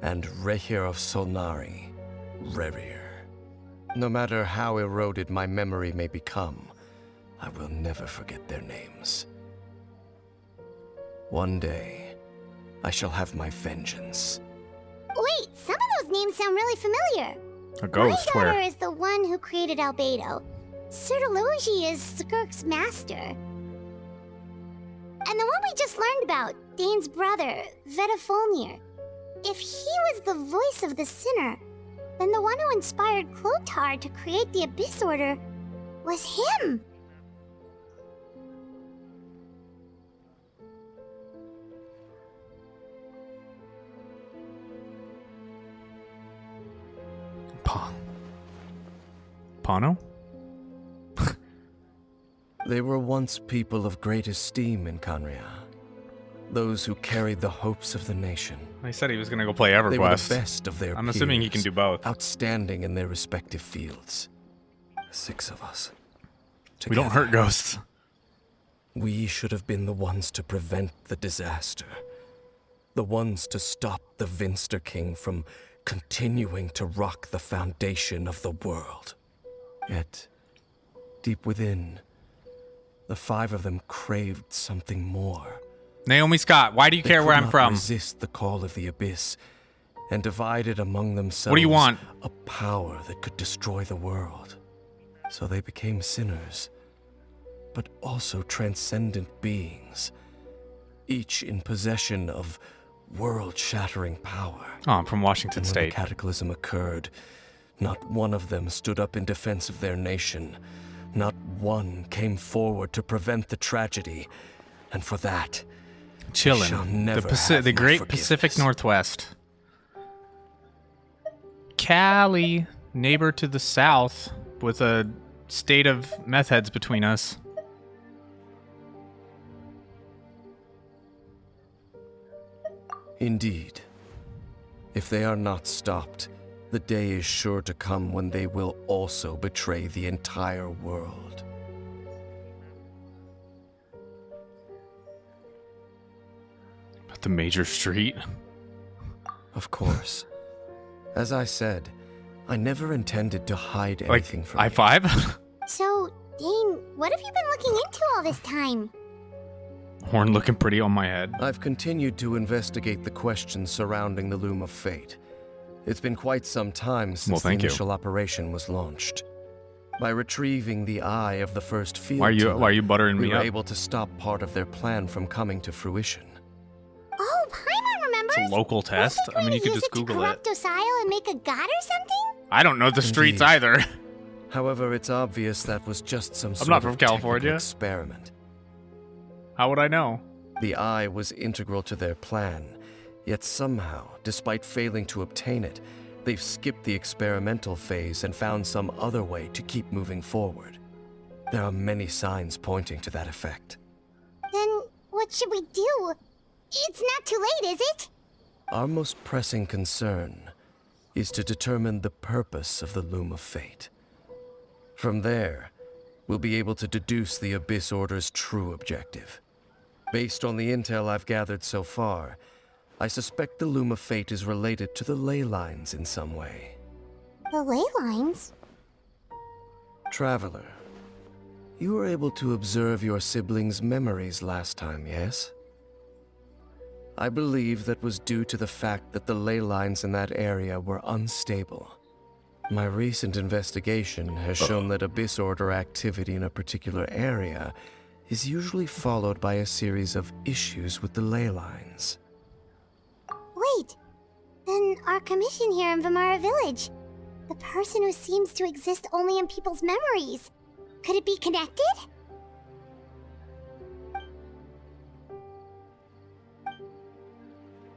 and Rehir of Solnari, Rerir. No matter how eroded my memory may become, I will never forget their names. One day, I shall have my vengeance. Wait, some of those names sound really familiar. A ghost, My daughter where? is the one who created Albedo. Sertologi is Skirk's master. And the one we just learned about, Dane's brother, Vedrfolnir. If he was the voice of the sinner, then the one who inspired Clothar to create the Abyss Order was him. Pano? They were once people of great esteem in Khaenri'ah. those who carried the hopes of the nation. I said he was gonna go play They were the EverQuest. best of their I'm assuming he can peers, do both. outstanding in their respective fields. 6 of us. We don't hurt together. ghosts. We should have been the ones to prevent the disaster. The ones to stop the Vinster King from continuing to rock the foundation of the world. Yet, deep within, the 5 of them craved something more. Naomi Scott, why do you They care could where I'm not from? resist the call of the abyss, and divided among themselves What do you want? a power that could destroy the world. So they became sinners, but also transcendent beings, each in possession of world-shattering power. Oh, I'm from Washington And when State. the cataclysm occurred, not one of them stood up in defense of their nation. Not one came forward to prevent the tragedy, and for that, they shall Chillin'. never The have my Great Pacific forgiveness. Northwest. Cali, neighbor to the south, with a state of meth heads between us. Indeed. If they are not stopped, the day is sure to come when they will also betray the entire world. But the major street. Of course. As I said, I never intended to hide Like, anything from I-5? So, Dane, what have you been looking into all this time? Horn looking pretty on my head. I've continued to investigate the questions surrounding the Loom of Fate. It's been quite some time since the thank you. initial operation was launched. By retrieving the eye of the first field Why are you buttering we me were up? able to stop part of their plan from coming to fruition. Oh, Paimon remembers? It's a local test? Wasn't I mean, you going to could use just it to Google it. corrupt Osial and make a god or something? I don't know the streets Indeed. either. However, it's obvious that was just some sort not from of technical California. experiment. How would I know? The eye was integral to their plan, yet somehow, despite failing to obtain it, they've skipped the experimental phase and found some other way to keep moving forward. There are many signs pointing to that effect. Then what should we do? It's not too late, is it? Our most pressing concern is to determine the purpose of the Loom of Fate. From there, we'll be able to deduce the Abyss Order's true objective. Based on the intel I've gathered so far, I suspect the Loom of Fate is related to the ley lines in some way. The ley lines? Traveler, you were able to observe your siblings' memories last time, yes? I believe that was due to the fact that the ley lines in that area were unstable. My recent investigation has shown that Abyss Order activity in a particular area is usually followed by a series of issues with the ley lines. Wait, then our commission here in Vimara Village. The person who seems to exist only in people's memories. Could it be connected?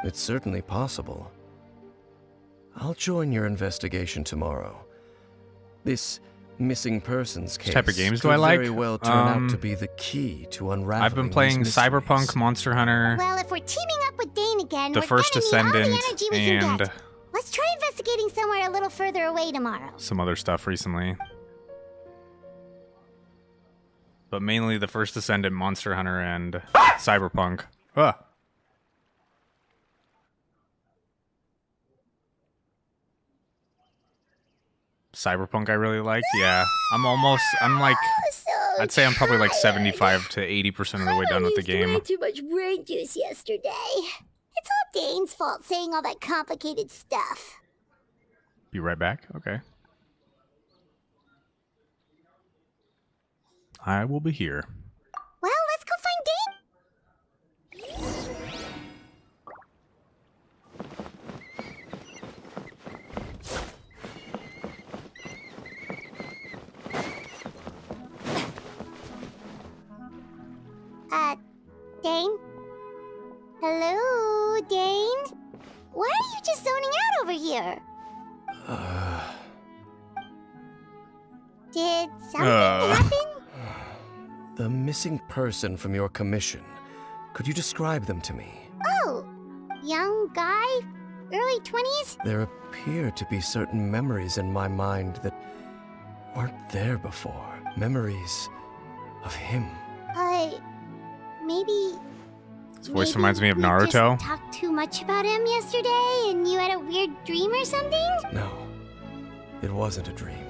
It's certainly possible. I'll join your investigation tomorrow. This missing persons case type of games do could I like? very well turn out to be the key to unraveling I've been playing these Cyberpunk, mysteries. Monster Hunter, Well, if we're teaming up with Dane again, The we're First gonna need all Descendant, the energy we can and get. Let's try investigating somewhere a little further away tomorrow. some other stuff recently. But mainly The First Descendant, Monster Hunter, and Cyberpunk. Ah. Cyberpunk I really like. Yeah. I'm like, I'd say I'm probably like 75 to 80% of the way done with the game. Too much brain juice yesterday. It's all Dane's fault saying all that complicated stuff. Be right back. Okay. I will be here. Well, let's go find Dane. Dane? Hello, Dane? Why are you just zoning out over here? Did something happen? The missing person from your commission Could you describe them to me? Oh, young guy? Early 20s? There appear to be certain memories in my mind that weren't there before. Memories of him. Maybe... His voice maybe reminds me of we Naruto. just talked too much about him yesterday and you had a weird dream or something? No, it wasn't a dream.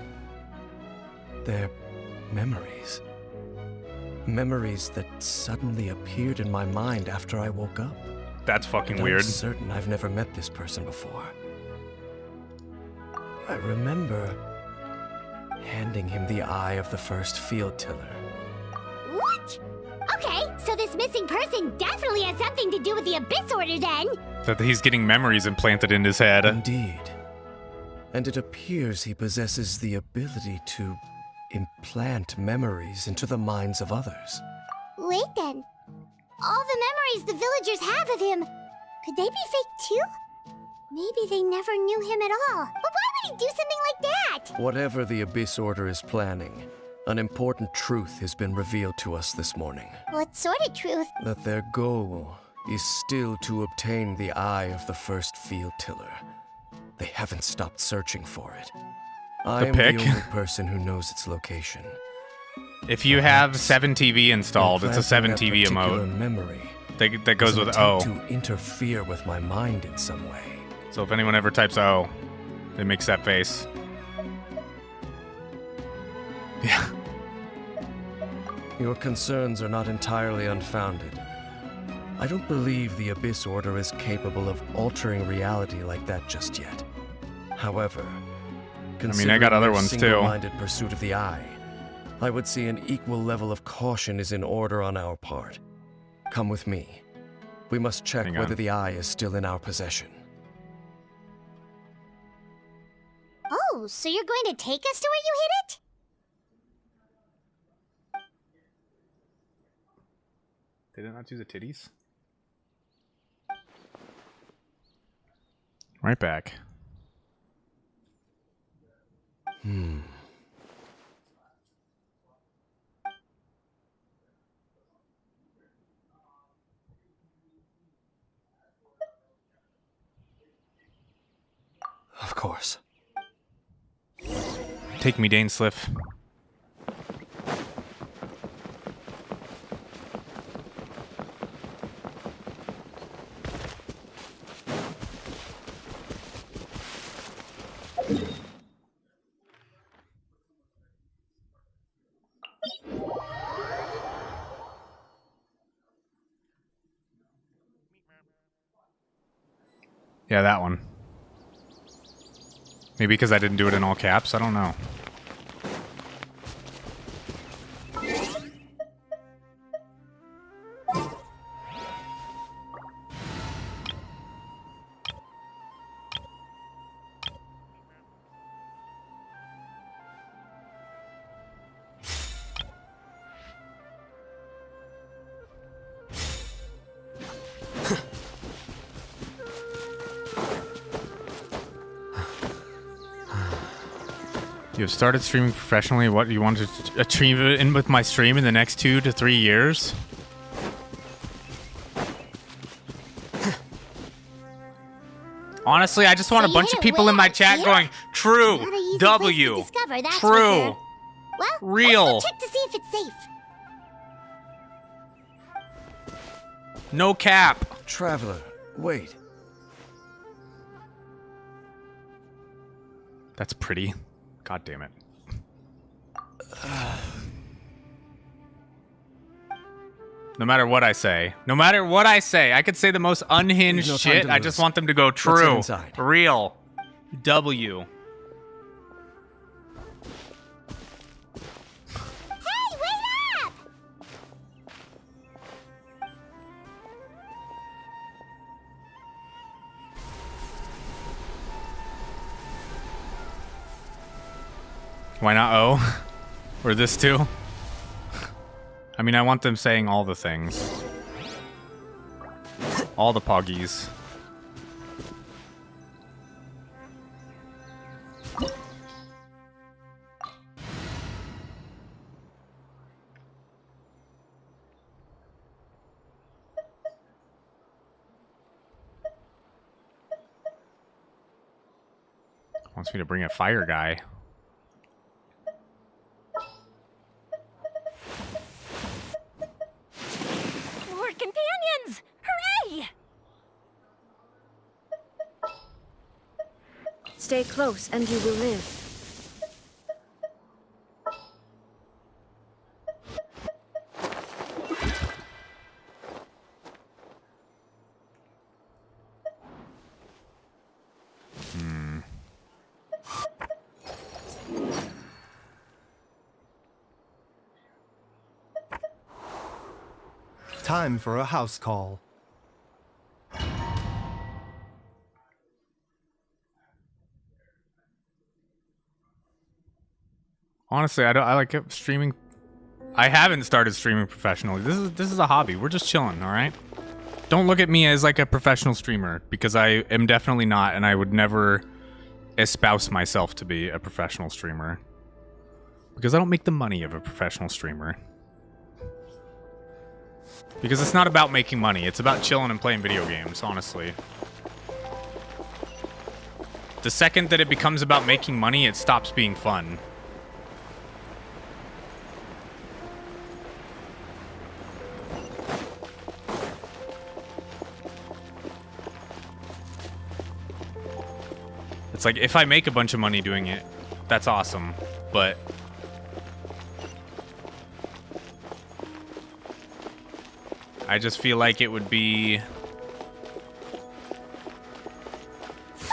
They're memories. Memories that suddenly appeared in my mind after I woke up. That's fucking And weird. I'm certain I've never met this person before. I remember handing him the eye of the first field tiller. What? Okay, so this missing person definitely has something to do with the Abyss Order then. That he's getting memories implanted in his head. Indeed. And it appears he possesses the ability to implant memories into the minds of others. Wait then. All the memories the villagers have of him, could they be fake too? Maybe they never knew him at all. But why would he do something like that? Whatever the Abyss Order is planning, an important truth has been revealed to us this morning. What sort of truth? That their goal is still to obtain the eye of the first field tiller. They haven't stopped searching for it. I am pick? the only person who knows its location. If you have 7 TV installed, it's a 7 Implanting TV that particular emote. memory That goes is an with O. attempt to interfere with my mind in some way. So if anyone ever types O, it makes that face. Yeah. Your concerns are not entirely unfounded. I don't believe the Abyss Order is capable of altering reality like that just yet. However, I got other their ones too. single-minded pursuit of the eye, I would see an equal level of caution is in order on our part. Come with me. We must check Hang on. whether the eye is still in our possession. Oh, so you're going to take us to where you hid it? Did it not do the titties? Right back. Of course. Take me, Dane Sliff. Yeah, that one. Maybe because I didn't do it in all caps? I don't know. You have started streaming professionally. What, you want to achieve it in with my stream in the next 2 to 3 years? Honestly, I just want So a you bunch hit of it people way in my out chat here? going, true, Not an easy place W, to discover, that's for true, sure. Well, real, let's go check to see if it's safe. no cap. Traveler, wait. That's pretty. God damn it. No matter what I say, I could say the most unhinged There's no time shit. to I lose. just want them to go head true, inside. real, W. Hey, wait up! Why not O? Or this too? I mean, I want them saying all the things. All the poggies. Wants me to bring a fire guy. Lord Companions! Hooray! Stay close and you will live. Time for a house call. Honestly, I like streaming. I haven't started streaming professionally. This is a hobby. We're just chilling, all right? Don't look at me as like a professional streamer, because I am definitely not, and I would never espouse myself to be a professional streamer. Because I don't make the money of a professional streamer. Because it's not about making money. It's about chilling and playing video games, honestly. The second that it becomes about making money, it stops being fun. It's like, if I make a bunch of money doing it, that's awesome. But I just feel like it would be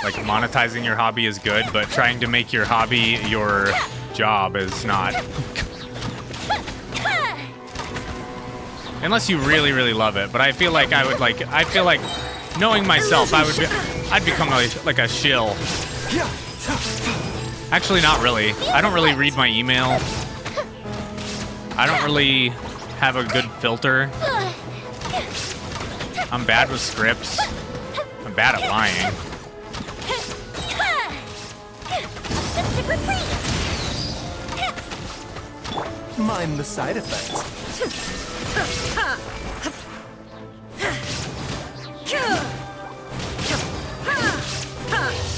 like monetizing your hobby is good, but trying to make your hobby your job is not. Unless you really, really love it. But I feel like I feel like knowing myself, I'd become like a shill. Actually, not really. I don't really read my email. I don't really have a good filter. I'm bad with scripts. I'm bad at lying. Mind the side effects.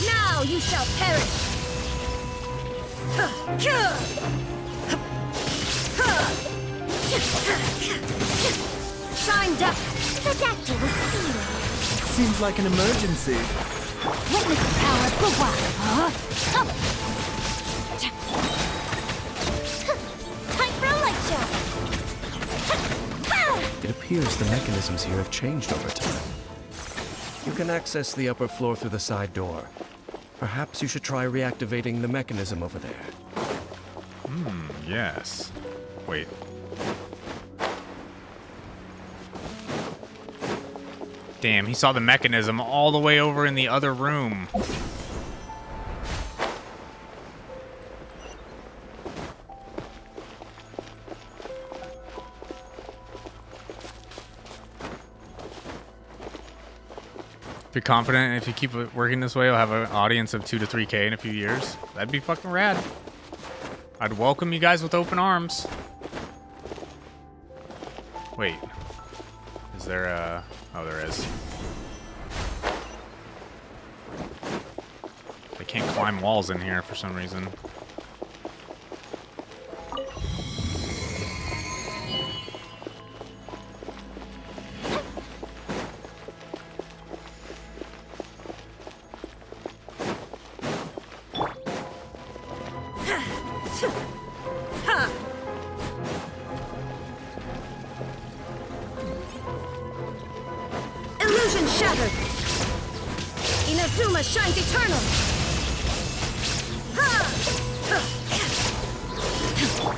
Now you shall perish. Shine down. The doctor will see you. Seems like an emergency. Witness the power of Guhua. Time for a light show. It appears the mechanisms here have changed over time. You can access the upper floor through the side door. Perhaps you should try reactivating the mechanism over there. Yes. Wait. Damn, he saw the mechanism all the way over in the other room. If you're confident, if you keep working this way, you'll have an audience of 2 to 3K in a few years. That'd be fucking rad. I'd welcome you guys with open arms. Wait. Is there a... Oh, there is. I can't climb walls in here for some reason. Illusion shattered. Inazuma shines eternal.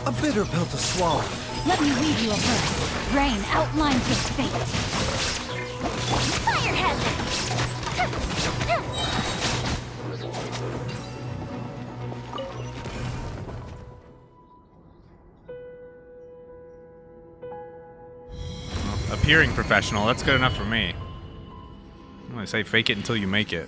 A bitter pill to swallow. Let me read you a verse. Rain outlines your fate. Fire hazard. Appearing professional, that's good enough for me. I'm gonna say fake it until you make it.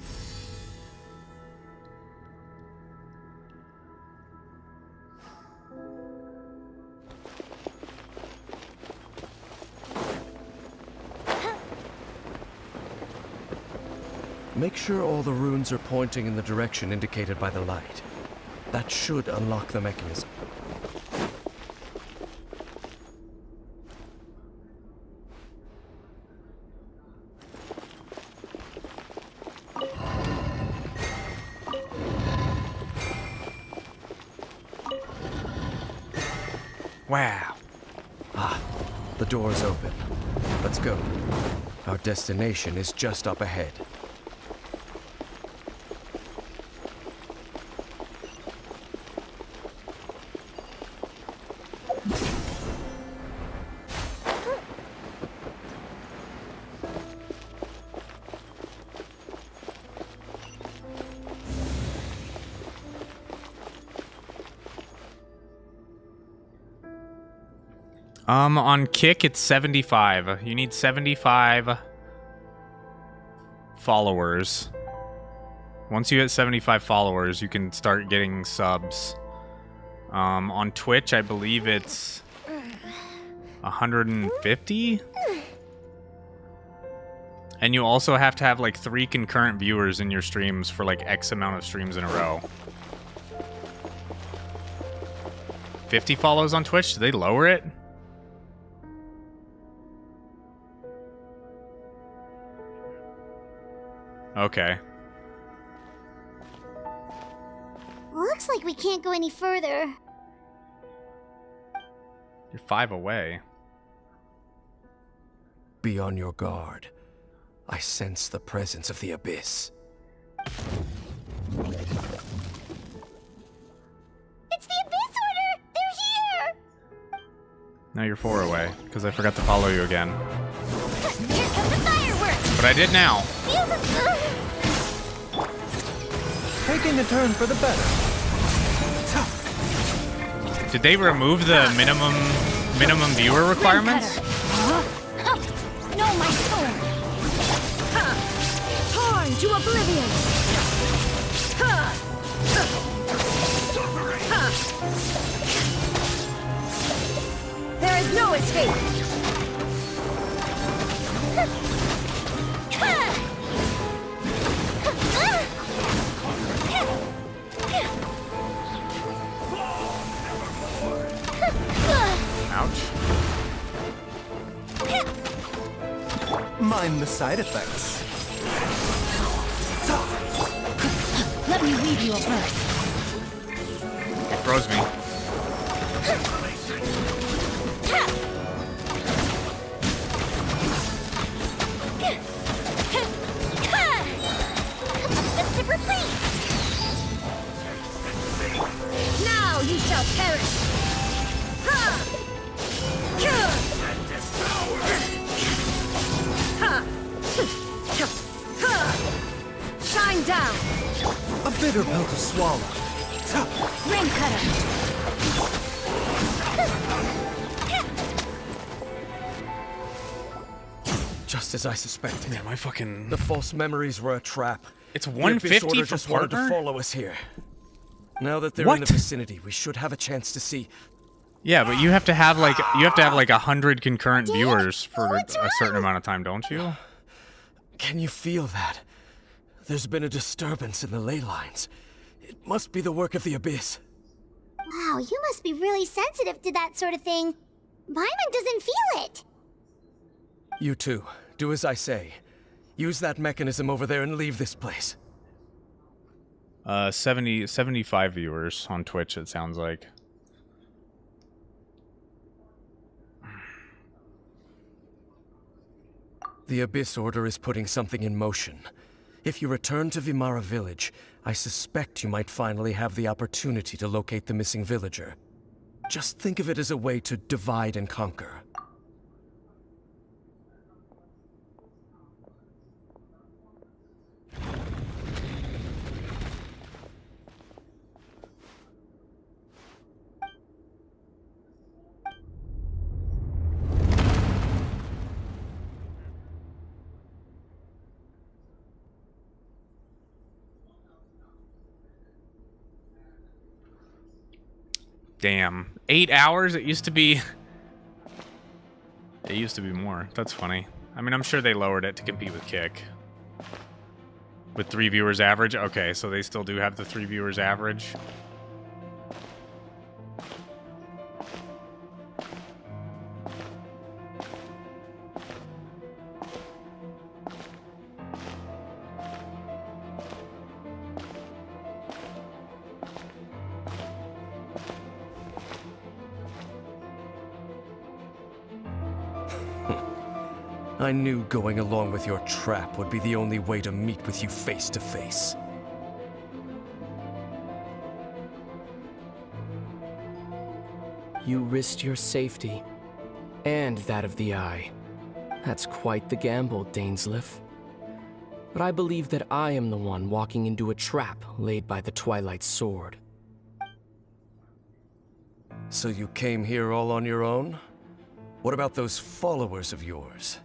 Make sure all the runes are pointing in the direction indicated by the light. That should unlock the mechanism. Wow. Ah, the door's open. Let's go. Our destination is just up ahead. On Kick, it's 75. You need 75 followers. Once you hit 75 followers, you can start getting subs. On Twitch, I believe it's 150? And you also have to have like 3 concurrent viewers in your streams for like X amount of streams in a row. 50 follows on Twitch? Did they lower it? Okay. Looks like we can't go any further. You're 5 away. Be on your guard. I sense the presence of the Abyss. It's the Abyss Order! They're here! Now you're 4 away, because I forgot to follow you again. Here comes the fireworks! But I did now. Taking a turn for the better. Did they remove the minimum viewer requirements? No, my sword! Torn to oblivion! There is no escape! Ouch. Mind the side effects. Let me weave you a verse. It throws me. Now you shall perish! Shine down! A bitter pill to swallow. Ring cutter! Just as I suspected. Yeah, my fucking... The false memories were a trap. It's 150 Order for just wanted to partner? follow us here. Now that they're What? in the vicinity, we should have a chance to see. Yeah, but you have to have like 100 concurrent viewers for a certain amount of time, don't you? Can you feel that? There's been a disturbance in the ley lines. It must be the work of the Abyss. Wow, you must be really sensitive to that sort of thing. Paimon doesn't feel it. You too. Do as I say. Use that mechanism over there and leave this place. 75 viewers on Twitch, it sounds like. The Abyss Order is putting something in motion. If you return to Vimara Village, I suspect you might finally have the opportunity to locate the missing villager. Just think of it as a way to divide and conquer. Damn. 8 hours? It used to be... It used to be more. That's funny. I mean, I'm sure they lowered it to compete with Kick. With 3 viewers average? Okay, so they still do have the 3 viewers average. I knew going along with your trap would be the only way to meet with you face to face. You risked your safety, and that of the Eye. That's quite the gamble, Dainsleif. But I believe that I am the one walking into a trap laid by the Twilight Sword. So you came here all on your own? What about those followers of yours?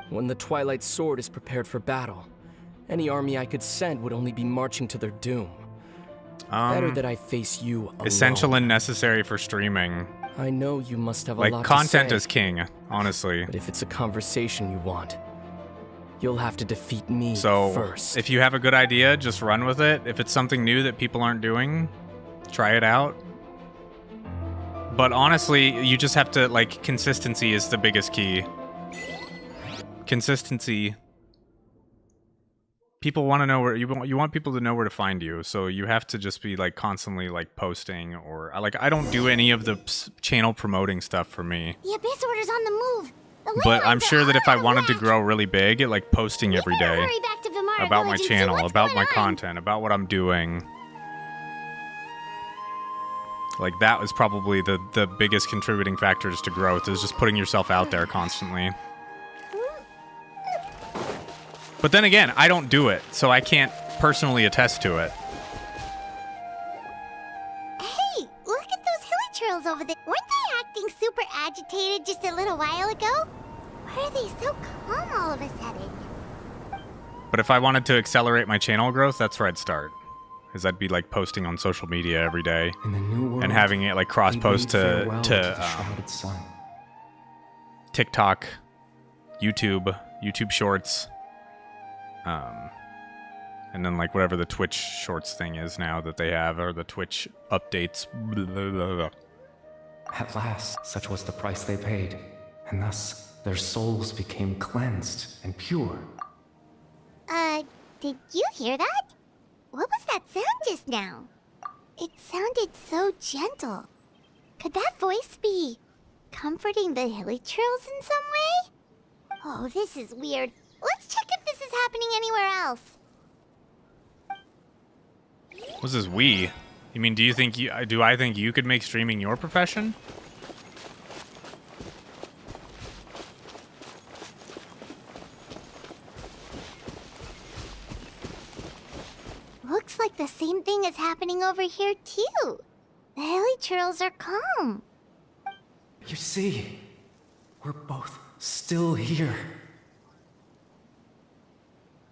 When the Twilight Sword is prepared for battle, any army I could send would only be marching to their doom. Better that I face you alone. Essential and necessary for streaming. I know you must have a like lot content to say, is king, honestly. but if it's a conversation you want, you'll have to defeat me So first. if you have a good idea, just run with it. If it's something new that people aren't doing, try it out. But honestly, you just have to, like, consistency is the biggest key. Consistency. People want to know where you want people to know where to find you, so you have to just be like constantly like posting, or like I don't do any of the channel promoting stuff for me. The Abyss Order's on the move. The But I'm Leylands sure are that if I on wanted to the grow really big, like posting every better day hurry back to Vimara about my Village and see channel, what's about going my on. content, about what I'm doing. Like that was probably the biggest contributing factors to growth, is just putting yourself out there constantly. But then again, I don't do it, so I can't personally attest to it. Hey, look at those hilly trails over there. Weren't they acting super agitated just a little while ago? Why are they so calm all of a sudden? But if I wanted to accelerate my channel growth, that's where I'd start. Is I'd be like posting on social media every day and having it like cross post to TikTok, YouTube Shorts, and then like whatever the Twitch Shorts thing is now that they have, or the Twitch updates. Blah, blah, blah, blah. At last, such was the price they paid, and thus their souls became cleansed and pure. Did you hear that? What was that sound just now? It sounded so gentle. Could that voice be comforting the hilly trails in some way? Oh, this is weird. Let's check if this is happening anywhere else. What's this we? You mean, do I think you could make streaming your profession? Looks like the same thing is happening over here too. The hilly trails are calm. You see, we're both still here.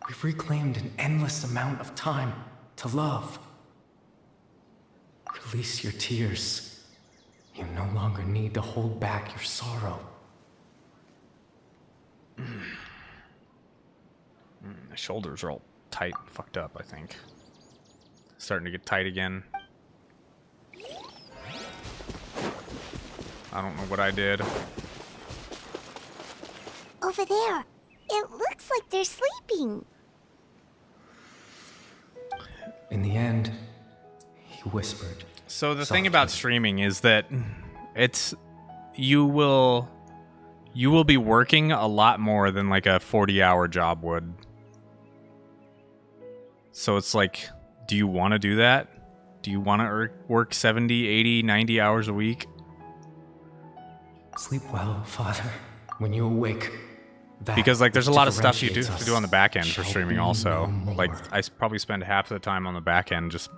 We've reclaimed an endless amount of time to love. Release your tears. You no longer need to hold back your sorrow. My shoulders are all tight and fucked up, I think. Starting to get tight again. I don't know what I did. Over there. It looks like they're sleeping. In the end, he whispered. So the thing about streaming is that you will be working a lot more than like a 40-hour job would. So it's like, do you want to do that? Do you want to work 70, 80, 90 hours a week? Sleep well, Father. When you awake, because like there's a lot of stuff you have to do on the back end for streaming also. Like I probably spend half of the time on the back end just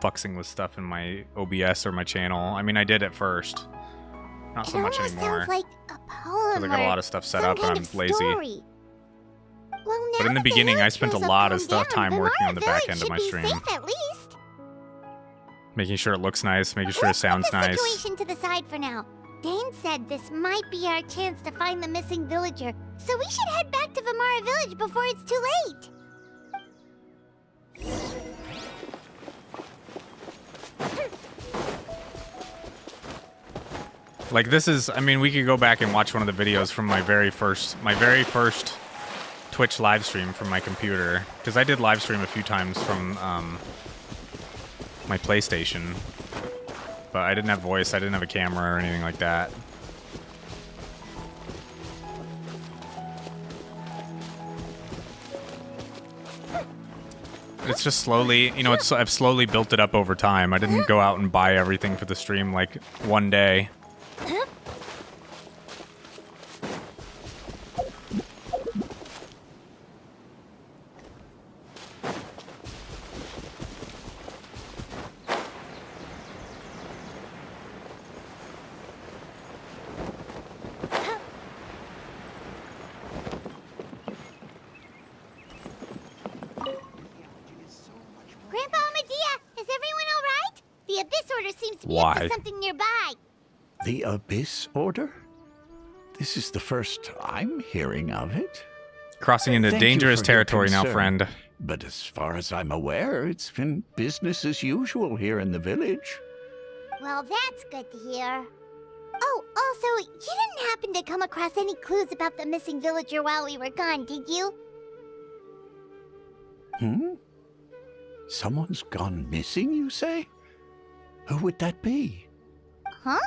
fuxing with stuff in my OBS or my channel. I mean, I did at first. Not so much anymore. Sounds like a poem. Because I got a lot of stuff set up and I'm lazy. Story. Well, but in the beginning, I spent a lot of time working on the back end of my stream. Safe, at least. Making sure it looks nice, making sure it sounds nice. Situation to the side for now. Dane said this might be our chance to find the missing villager, so we should head back to Vimara Village before it's too late. Like, this is, I mean, we could go back and watch one of the videos from my very first Twitch live stream from my computer, because I did live stream a few times from my PlayStation, but I didn't have voice, I didn't have a camera or anything like that. It's just slowly, you know, I've slowly built it up over time. I didn't go out and buy everything for the stream like one day. Grandpa Amadea, is everyone all right? The Abyss Order seems to be up Why? to something nearby. The Abyss Order? This is the first I'm hearing of it. Crossing into Thank you dangerous for your territory now, concern. friend. But as far as I'm aware, it's been business as usual here in the village. Well, that's good to hear. Oh, also, you didn't happen to come across any clues about the missing villager while we were gone, did you? Hmm? Someone's gone missing, you say? Who would that be? Huh?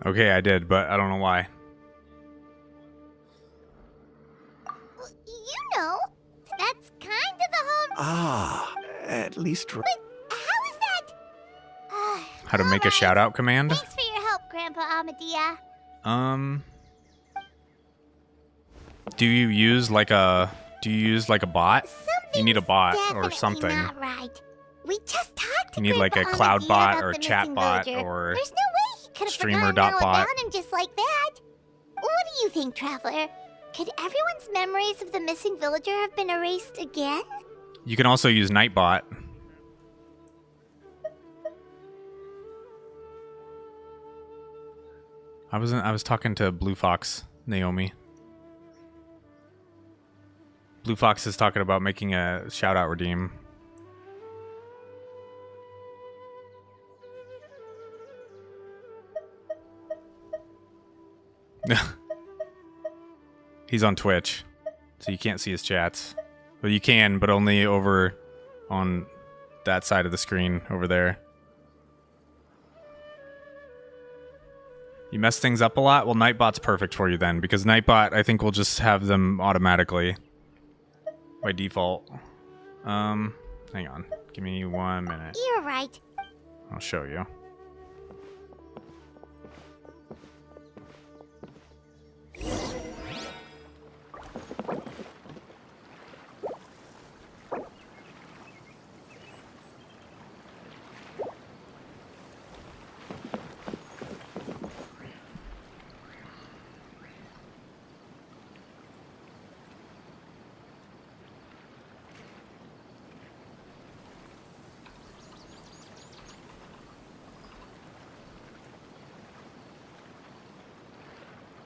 Okay, I did, but I don't know why. You know, that's kind of the whole... Ah, at least... But how is that? How to make a shout out command? Thanks for your help, Grandpa Amadea. Do you use like a bot? You need a bot or Definitely something. not right. We just talked to You need like a Grandpa cloud Amadea bot about or the a chat missing bot villager. or There's no way he could have streamer forgotten dot all bot. about him just like that. What do you think, Traveler? Could everyone's memories of the missing villager have been erased again? You can also use Nightbot. I was talking to Blue Fox, Naomi. Blue Fox is talking about making a shout out redeem. He's on Twitch, so you can't see his chats. Well, you can, but only over on that side of the screen over there. You mess things up a lot? Well, Nightbot's perfect for you then, because Nightbot, I think, will just have them automatically by default. Hang on. Give me 1 minute. You're right. I'll show you.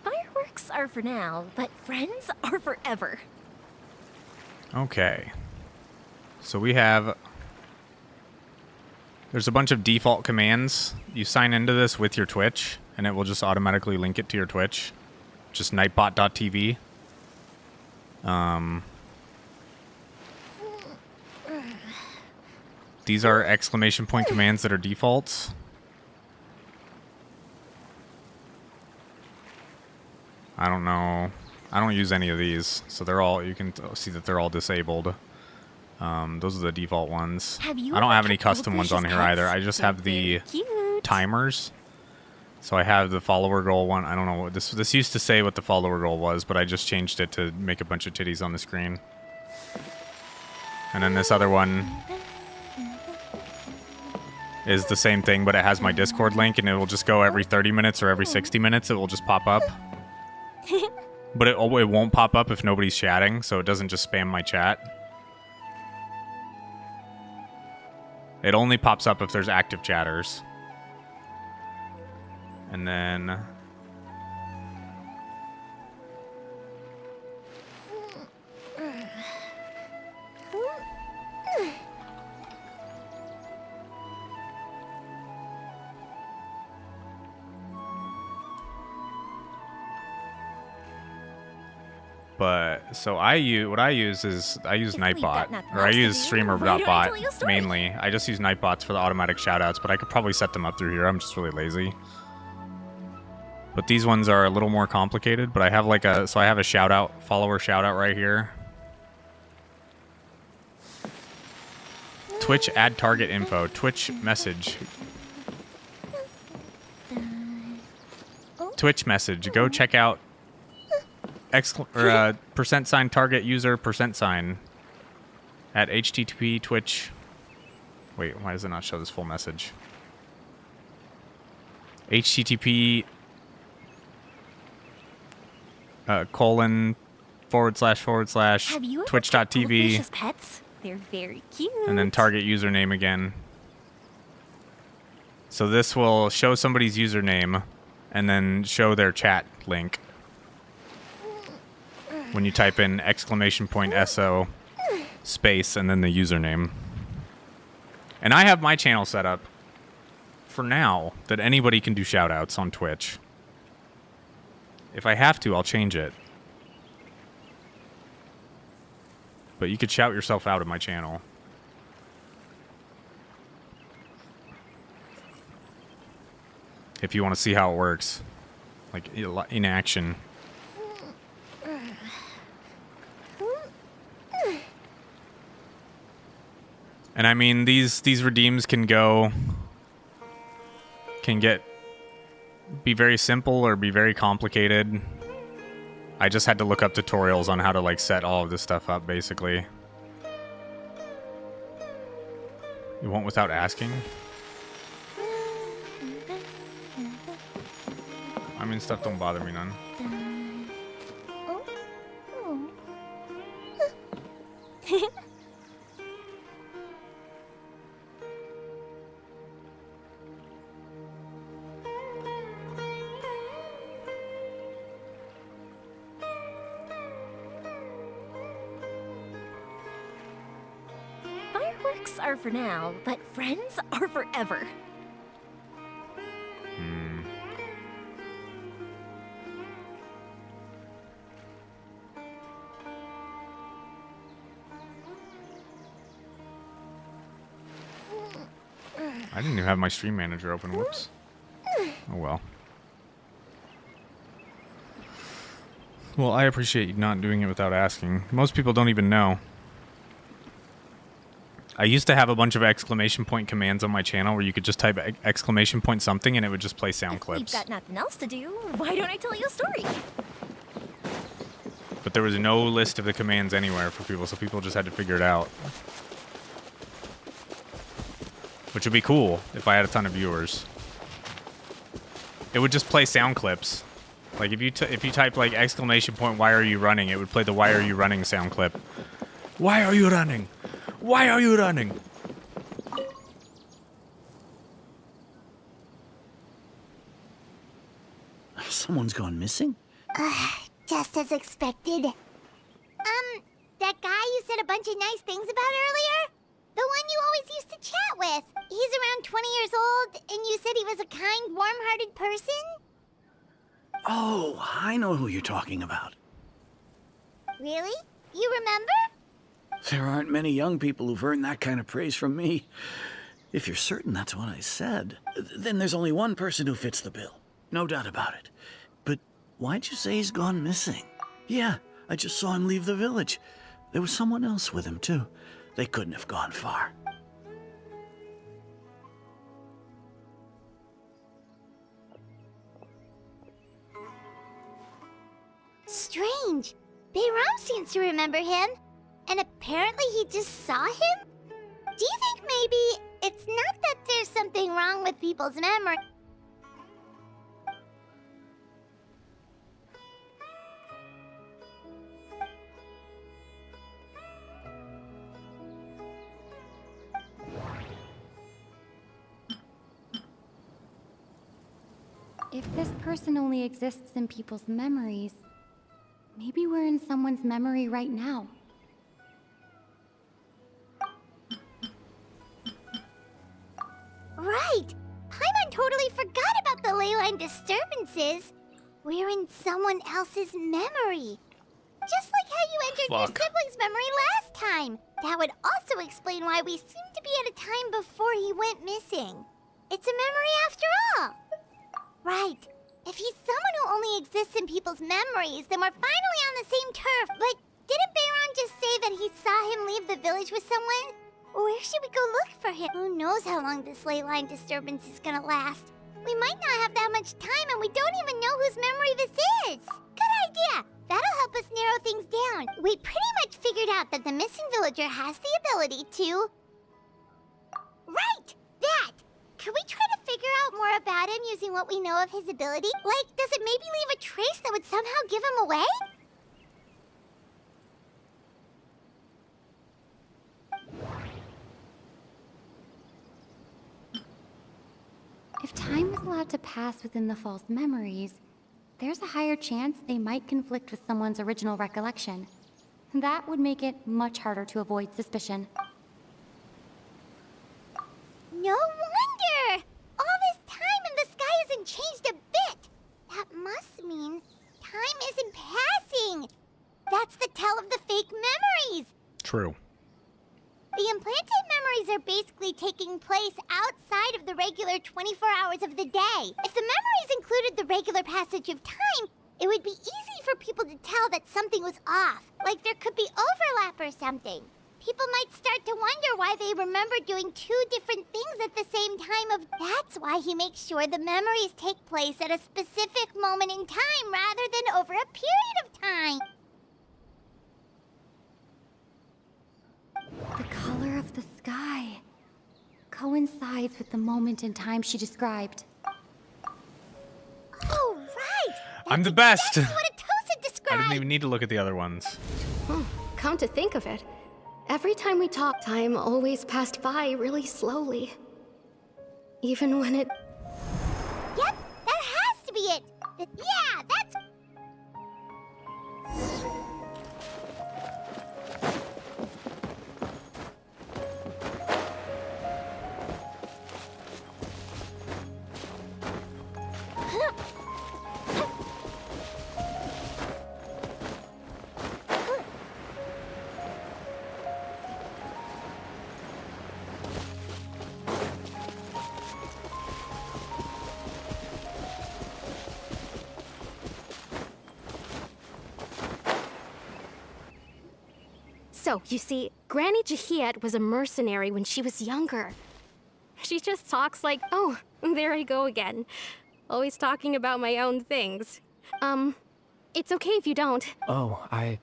Fireworks are for now, but friends are forever. Okay. So we have... There's a bunch of default commands. You sign into this with your Twitch, and it will just automatically link it to your Twitch. Just nightbot.tv. These are exclamation point commands that are defaults. I don't know. I don't use any of these, so they're all, you can see that they're all disabled. Those are the default ones. I don't have any custom ones on here either. I just have the timers. So I have the follower goal one. I don't know what this used to say what the follower goal was, but I just changed it to make a bunch of titties on the screen. And then this other one is the same thing, but it has my Discord link, and it will just go every 30 minutes or every 60 minutes. It will just pop up. But it won't pop up if nobody's chatting, so it doesn't just spam my chat. It only pops up if there's active chatters. And then... But so I use what I use is I use Nightbot, or I use Streamer.bot mainly. I just use Nightbots for the automatic shoutouts, but I could probably set them up through here. I'm just really lazy. But these ones are a little more complicated. But I have like a I have a shoutout, follower shoutout right here. Twitch add target info. Twitch message. Twitch message. Go check out %sign target user %sign at http twitch. Wait, why does it not show this full message? http colon / twitch.tv pets? They're very cute. and then target username again. So this will show somebody's username and then show their chat link when you type in !SO space and then the username. And I have my channel set up for now that anybody can do shoutouts on Twitch. If I have to, I'll change it. But you could shout yourself out of my channel. If you want to see how it works. Like, in action. And I mean, these redeems can be very simple or be very complicated. I just had to look up tutorials on how to like set all of this stuff up, basically. You won't without asking? I mean, stuff don't bother me none. Fireworks are for now, but friends are forever. I didn't even have my stream manager open. Whoops. Oh well. Well, I appreciate you not doing it without asking. Most people don't even know. I used to have a bunch of exclamation point commands on my channel where you could just type exclamation point something and it would just play sound If clips. you've got nothing else to do, why don't I tell you a story? But there was no list of the commands anywhere for people, so people just had to figure it out. Which would be cool if I had a ton of viewers. It would just play sound clips. Like if you type like exclamation point why are you running, it would play the why are you running sound clip. Why are you running? Why are you running? Someone's gone missing? Just as expected. That guy you said a bunch of nice things about earlier? The one you always used to chat with. He's around 20 years old, and you said he was a kind, warm-hearted person? Oh, I know who you're talking about. Really? You remember? There aren't many young people who've earned that kind of praise from me. If you're certain that's what I said, then there's only one person who fits the bill. No doubt about it. But why'd you say he's gone missing? Yeah, I just saw him leave the village. There was someone else with him, too. They couldn't have gone far. Strange. Bayram seems to remember him. And apparently he just saw him? Do you think maybe it's not that there's something wrong with people's memory? If this person only exists in people's memories, maybe we're in someone's memory right now. Right! Paimon totally forgot about the ley line disturbances. We're in someone else's memory. Just like how you entered your sibling's memory last time. That would also explain why we seem to be at a time before he went missing. It's a memory after all. Right. If he's someone who only exists in people's memories, then we're finally on the same turf. But didn't Bayron just say that he saw him leave the village with someone? Where should we go look for him? Who knows how long this ley line disturbance is gonna last? We might not have that much time, and we don't even know whose memory this is. Good idea. That'll help us narrow things down. We pretty much figured out that the missing villager has the ability to... Right! That! Can we try to figure out more about him using what we know of his ability? Like, does it maybe leave a trace that would somehow give him away? If time is allowed to pass within the false memories, there's a higher chance they might conflict with someone's original recollection. That would make it much harder to avoid suspicion. No wonder! All this time and the sky hasn't changed a bit! That must mean time isn't passing! That's the tell of the fake memories! True. The implanted memories are basically taking place outside of the regular 24 hours of the day. If the memories included the regular passage of time, it would be easy for people to tell that something was off, like there could be overlap or something. People might start to wonder why they remember doing two different things at the same time. That's why he makes sure the memories take place at a specific moment in time rather than over a period of time. The color of the sky coincides with the moment in time she described. Oh, right! I'm the best! That's what Atosa I described! didn't even need to look at the other ones. Come to think of it, every time we talked, time always passed by really slowly. Even when it... Yep, that has to be it! Yeah, that's... So, you see, Granny Jahiet was a mercenary when she was younger. She just talks like, oh, there I go again. Always talking about my own things. It's okay if you don't. Oh, I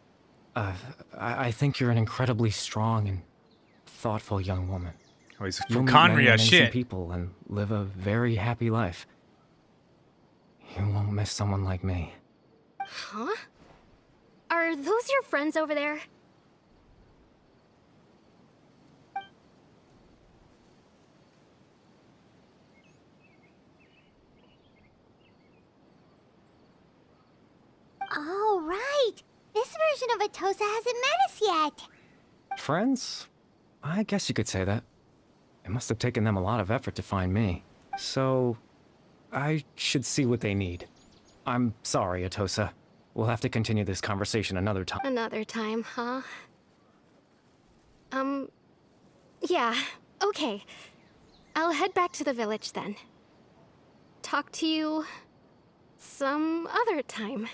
think you're an incredibly strong and thoughtful young woman. Oh, he's You'll from meet many Conria, amazing shit. people and live a very happy life. You won't miss someone like me. Huh? Are those your friends over there? Oh, right! This version of Atosa hasn't met us yet! Friends? I guess you could say that. It must have taken them a lot of effort to find me. So, I should see what they need. I'm sorry, Atosa. We'll have to continue this conversation another time. Another time, huh? Yeah, okay. I'll head back to the village then. Talk to you some other time.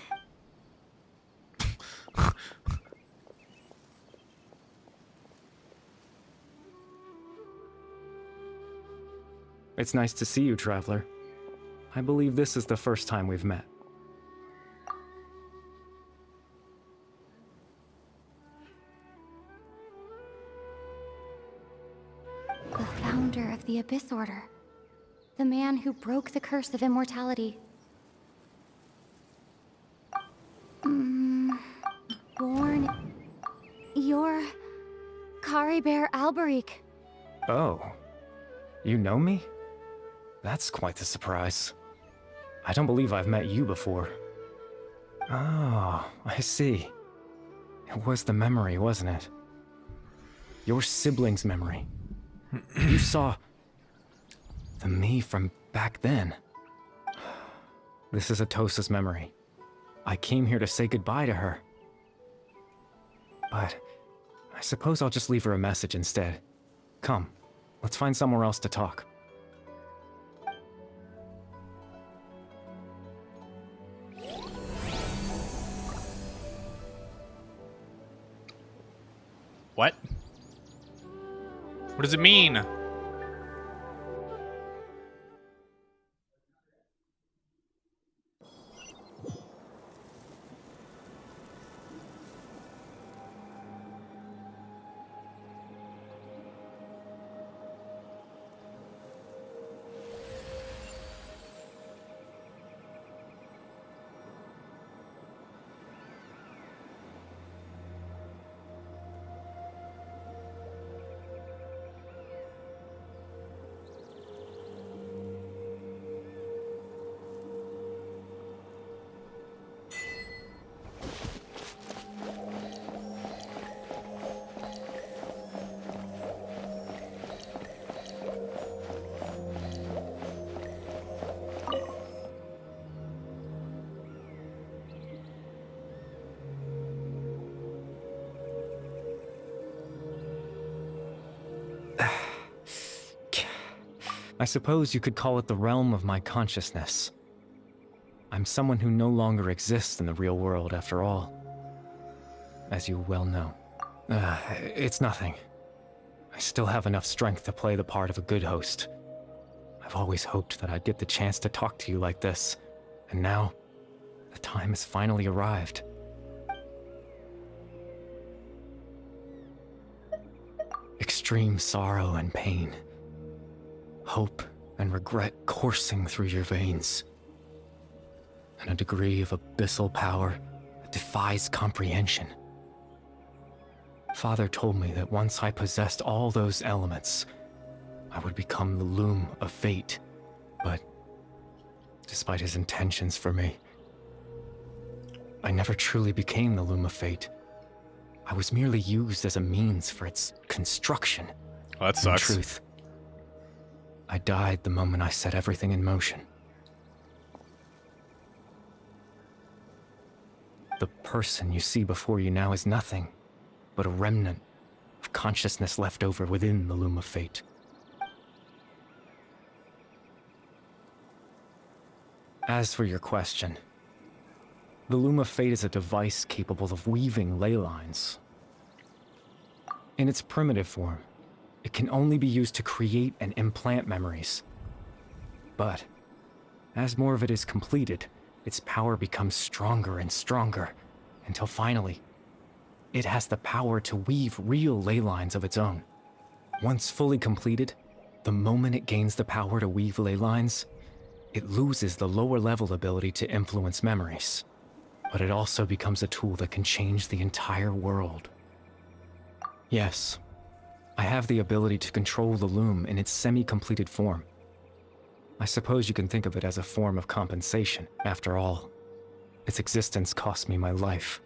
It's nice to see you, Traveler. I believe this is the first time we've met. The founder of the Abyss Order. The man who broke the curse of immortality. Born... You're... Caribert Alberic. Oh. You know me? That's quite the surprise. I don't believe I've met you before. Oh, I see. It was the memory, wasn't it? Your sibling's memory. You saw the me from back then. This is Atosa's memory. I came here to say goodbye to her. But I suppose I'll just leave her a message instead. Come, let's find somewhere else to talk. What? What does it mean? I suppose you could call it the realm of my consciousness. I'm someone who no longer exists in the real world, after all. As you well know. It's nothing. I still have enough strength to play the part of a good host. I've always hoped that I'd get the chance to talk to you like this, and now, the time has finally arrived. Extreme sorrow and pain. Hope and regret coursing through your veins. And a degree of abyssal power that defies comprehension. Father told me that once I possessed all those elements, I would become the Loom of Fate. But despite his intentions for me, I never truly became the Loom of Fate. I was merely used as a means for its construction. Well, that sucks. In truth, I died the moment I set everything in motion. The person you see before you now is nothing but a remnant of consciousness left over within the Loom of Fate. As for your question, the Loom of Fate is a device capable of weaving ley lines. In its primitive form, it can only be used to create and implant memories. But, as more of it is completed, its power becomes stronger and stronger, until finally, it has the power to weave real ley lines of its own. Once fully completed, the moment it gains the power to weave ley lines, it loses the lower level ability to influence memories. But it also becomes a tool that can change the entire world. Yes, I have the ability to control the Loom in its semi-completed form. I suppose you can think of it as a form of compensation. After all, its existence cost me my life.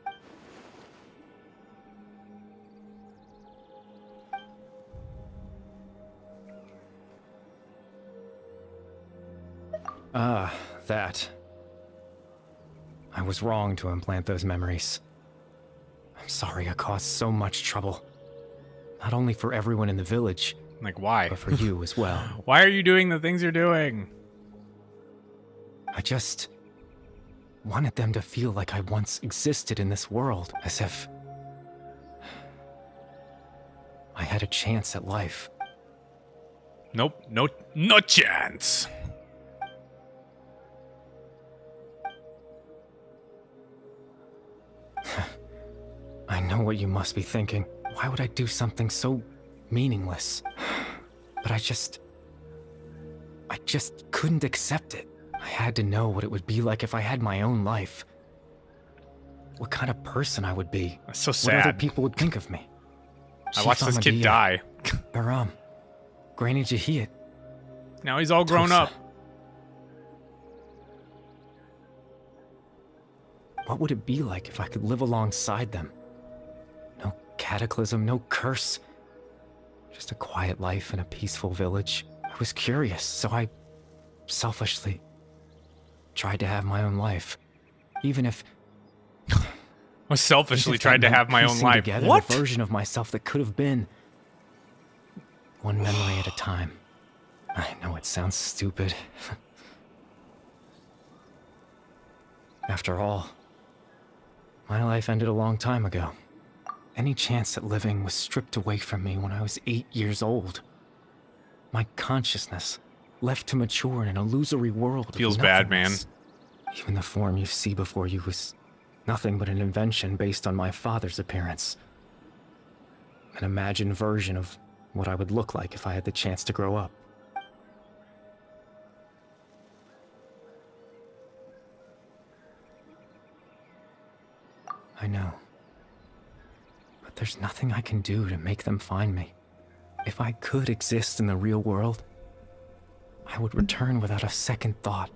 Ah, that. I was wrong to implant those memories. I'm sorry I caused so much trouble. Not only for everyone in the village, like why? But for you as well. Why are you doing the things you're doing? I just wanted them to feel like I once existed in this world, as if I had a chance at life. Nope, no chance. I know what you must be thinking. Why would I do something so meaningless? But I just couldn't accept it. I had to know what it would be like if I had my own life. What kind of person I would be. That's so sad. What other people would think of me. I watched this kid die. Baram, Granny Jahiyat. Now he's all grown up. What would it be like if I could live alongside them? No cataclysm, no curse. Just a quiet life in a peaceful village. I was curious, so I selfishly tried to have my own life. Even if... I selfishly tried to have my own life. What? A version of myself that could have been. One memory at a time. I know it sounds stupid. After all, my life ended a long time ago. Any chance at living was stripped away from me when I was 8 years old. My consciousness left to mature in an illusory world. Feels bad, man. Even the form you see before you was nothing but an invention based on my father's appearance. An imagined version of what I would look like if I had the chance to grow up. I know. But there's nothing I can do to make them find me. If I could exist in the real world, I would return without a second thought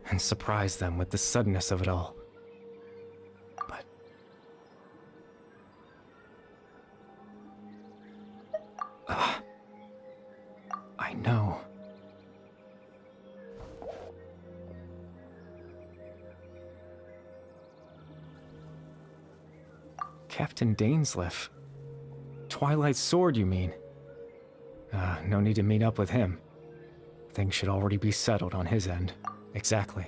and surprise them with the suddenness of it all. But... I know. Captain Dainsleif. Twilight Sword, you mean? No need to meet up with him. Things should already be settled on his end. Exactly.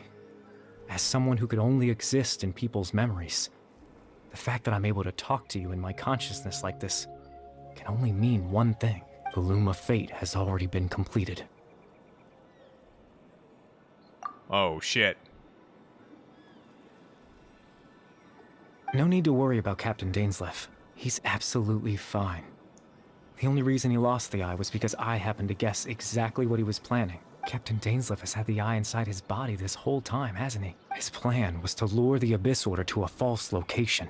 As someone who could only exist in people's memories, the fact that I'm able to talk to you in my consciousness like this can only mean one thing. The Loom of Fate has already been completed. Oh, shit. No need to worry about Captain Dainsleif. He's absolutely fine. The only reason he lost the eye was because I happened to guess exactly what he was planning. Captain Dainsleif has had the eye inside his body this whole time, hasn't he? His plan was to lure the Abyss Order to a false location,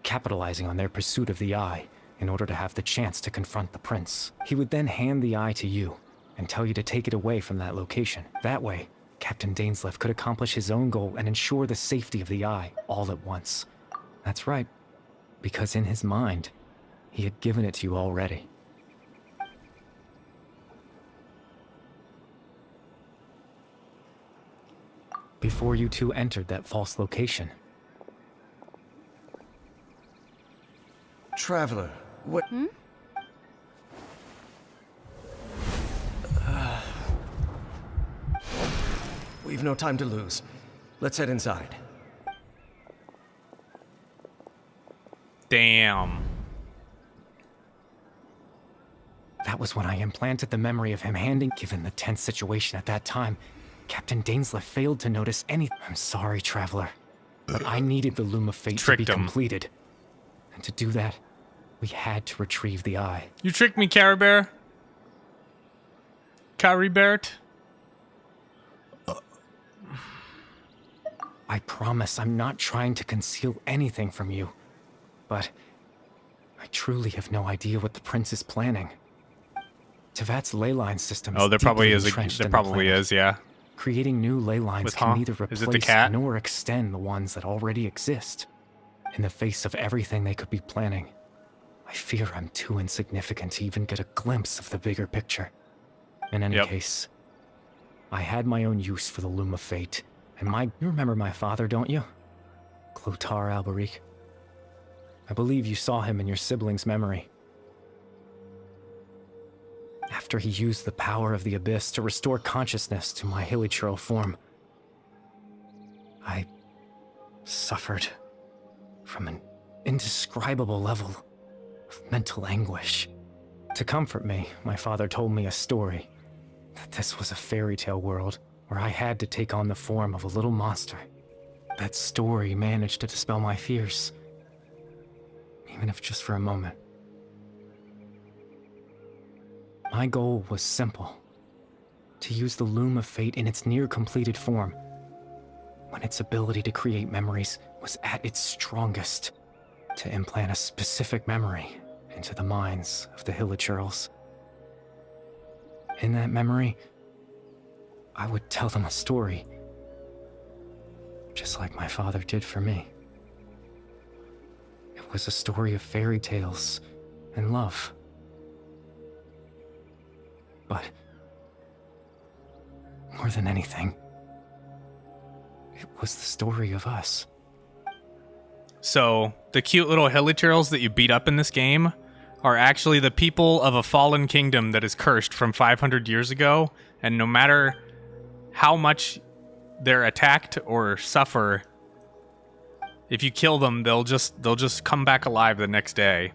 capitalizing on their pursuit of the eye in order to have the chance to confront the prince. He would then hand the eye to you and tell you to take it away from that location. That way, Captain Dainsleif could accomplish his own goal and ensure the safety of the eye all at once. That's right, because in his mind, he had given it to you already. Before you two entered that false location. Traveler, what... We've no time to lose. Let's head inside. Damn. That was when I implanted the memory of him handing... Given the tense situation at that time, Captain Dainsleif failed to notice anything. I'm sorry, Traveler, but I needed the Loom of Fate to be completed. And to do that, we had to retrieve the eye. You tricked me, Caribert. Caribert. I promise I'm not trying to conceal anything from you, but I truly have no idea what the prince is planning. Tevat's ley line system is there probably is. entrenched There in the probably planet. is, yeah. Creating new ley lines can neither Is it the replace cat? nor extend the ones that already exist. In the face of everything they could be planning, I fear I'm too insignificant to even get a glimpse of the bigger picture. In any case, I had my own use for the Loom of Fate, and you remember my father, don't you? Clothar Alberic. I believe you saw him in your sibling's memory. After he used the power of the Abyss to restore consciousness to my hilichurl form, I suffered from an indescribable level of mental anguish. To comfort me, my father told me a story, that this was a fairy tale world where I had to take on the form of a little monster. That story managed to dispel my fears, even if just for a moment. My goal was simple: to use the Loom of Fate in its near-completed form, when its ability to create memories was at its strongest, to implant a specific memory into the minds of the hilichurls. In that memory, I would tell them a story, just like my father did for me. was a story of fairy tales and love. But more than anything, it was the story of us. So, the cute little hilichurls that you beat up in this game are actually the people of a fallen kingdom that is cursed from 500 years ago, and no matter how much they're attacked or suffer, if you kill them, they'll just come back alive the next day.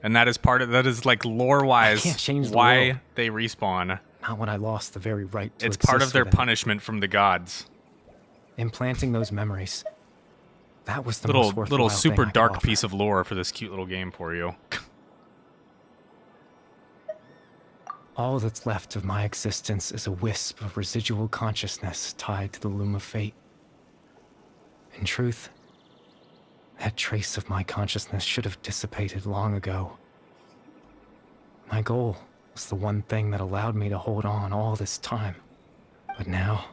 And that is like lore-wise why they respawn. Not when I lost the very right to It's part of exist their within. punishment from the gods. Implanting those memories. That was the most worthwhile little thing super I could dark offer. piece of lore for this cute little game for you. All that's left of my existence is a wisp of residual consciousness tied to the loom of fate. In truth, that trace of my consciousness should have dissipated long ago. My goal was the one thing that allowed me to hold on all this time. But now...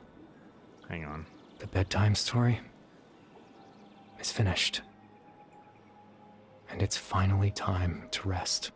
Hang on. The bedtime story is finished. And it's finally time to rest.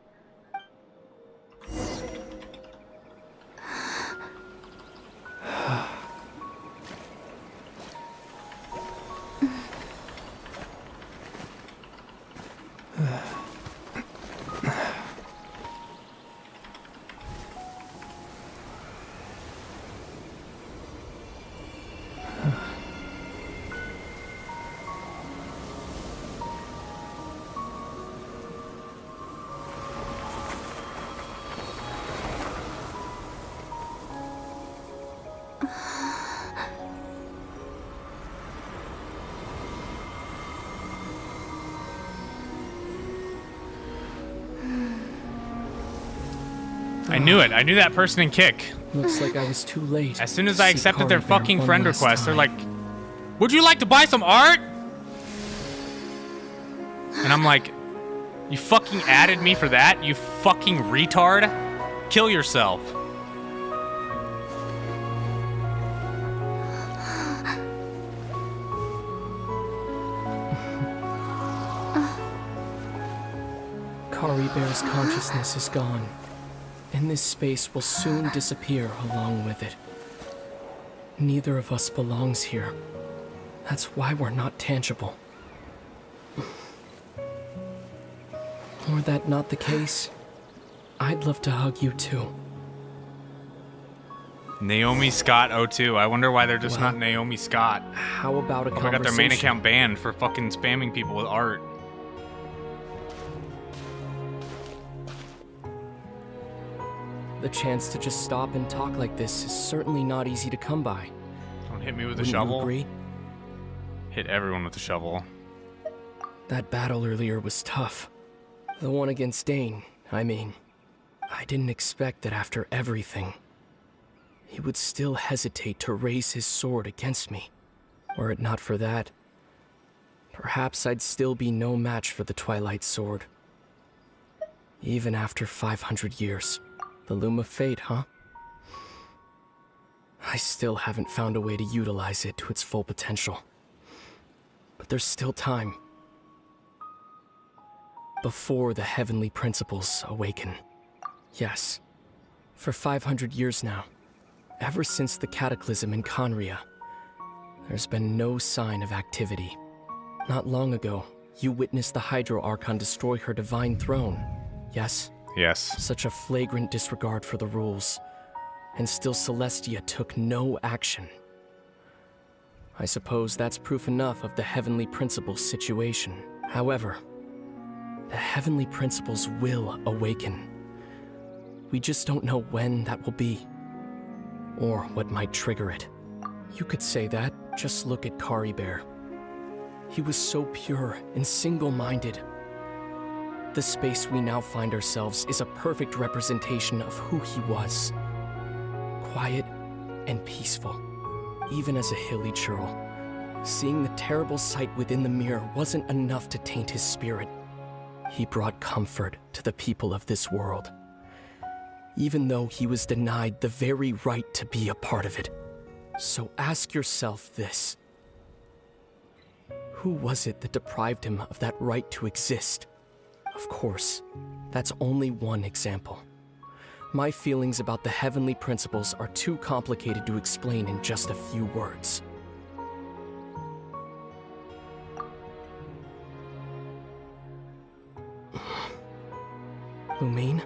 I knew it. I knew that person in Kick. Looks like I was too late. As soon as to I see accepted their Kari Bear fucking one friend last request, they're time. like, would you like to buy some art? And I'm like, you fucking added me for that? You fucking retard? Kill yourself. Kari Bear's consciousness is gone, and this space will soon disappear along with it. Neither of us belongs here. That's why we're not tangible. Were that not the case, I'd love to hug you too. Naomi Scott 02. I wonder why they're just Well, not Naomi Scott. How about a Oh, they got their main conversation? account banned for fucking spamming people with art. The chance to just stop and talk like this is certainly not easy to come by. Don't hit me with a Wouldn't you shovel. agree? Hit everyone with a shovel. That battle earlier was tough. The one against Dane, I mean. I didn't expect that after everything, he would still hesitate to raise his sword against me. Were it not for that, perhaps I'd still be no match for the Twilight Sword. Even after 500 years. The Loom of Fate, huh? I still haven't found a way to utilize it to its full potential. But there's still time. Before the heavenly principles awaken. Yes, for 500 years now, ever since the cataclysm in Conria, there's been no sign of activity. Not long ago, you witnessed the Hydro Archon destroy her divine throne, yes? Yes. Such a flagrant disregard for the rules, and still Celestia took no action. I suppose that's proof enough of the Heavenly Principles situation. However, the Heavenly Principles will awaken. We just don't know when that will be, or what might trigger it. You could say that, just look at Kari Bear. He was so pure and single-minded. The space we now find ourselves is a perfect representation of who he was. Quiet and peaceful, even as a hilly churl. Seeing the terrible sight within the mirror wasn't enough to taint his spirit. He brought comfort to the people of this world, even though he was denied the very right to be a part of it. So ask yourself this. Who was it that deprived him of that right to exist? Of course, that's only one example. My feelings about the heavenly principles are too complicated to explain in just a few words. Lumine?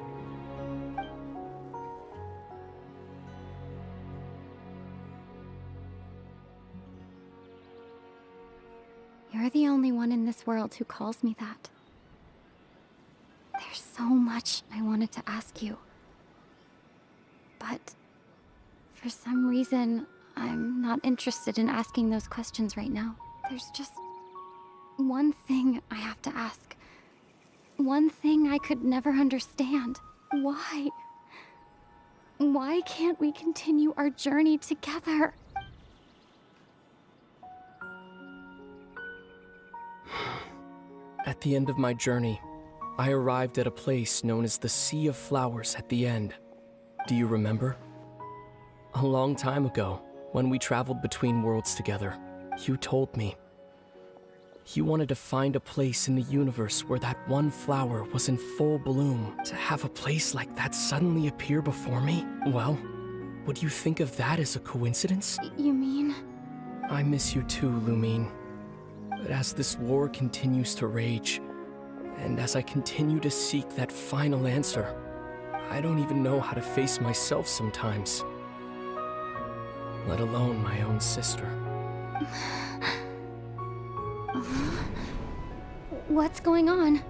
You're the only one in this world who calls me that. There's so much I wanted to ask you. But for some reason, I'm not interested in asking those questions right now. There's just one thing I have to ask. One thing I could never understand. Why? Why can't we continue our journey together? At the end of my journey, I arrived at a place known as the Sea of Flowers at the end. Do you remember? A long time ago, when we traveled between worlds together, you told me. You wanted to find a place in the universe where that one flower was in full bloom. To have a place like that suddenly appear before me? Well, would you think of that as a coincidence? You mean? I miss you too, Lumine. But as this war continues to rage, and as I continue to seek that final answer, I don't even know how to face myself sometimes. Let alone my own sister. What's going on?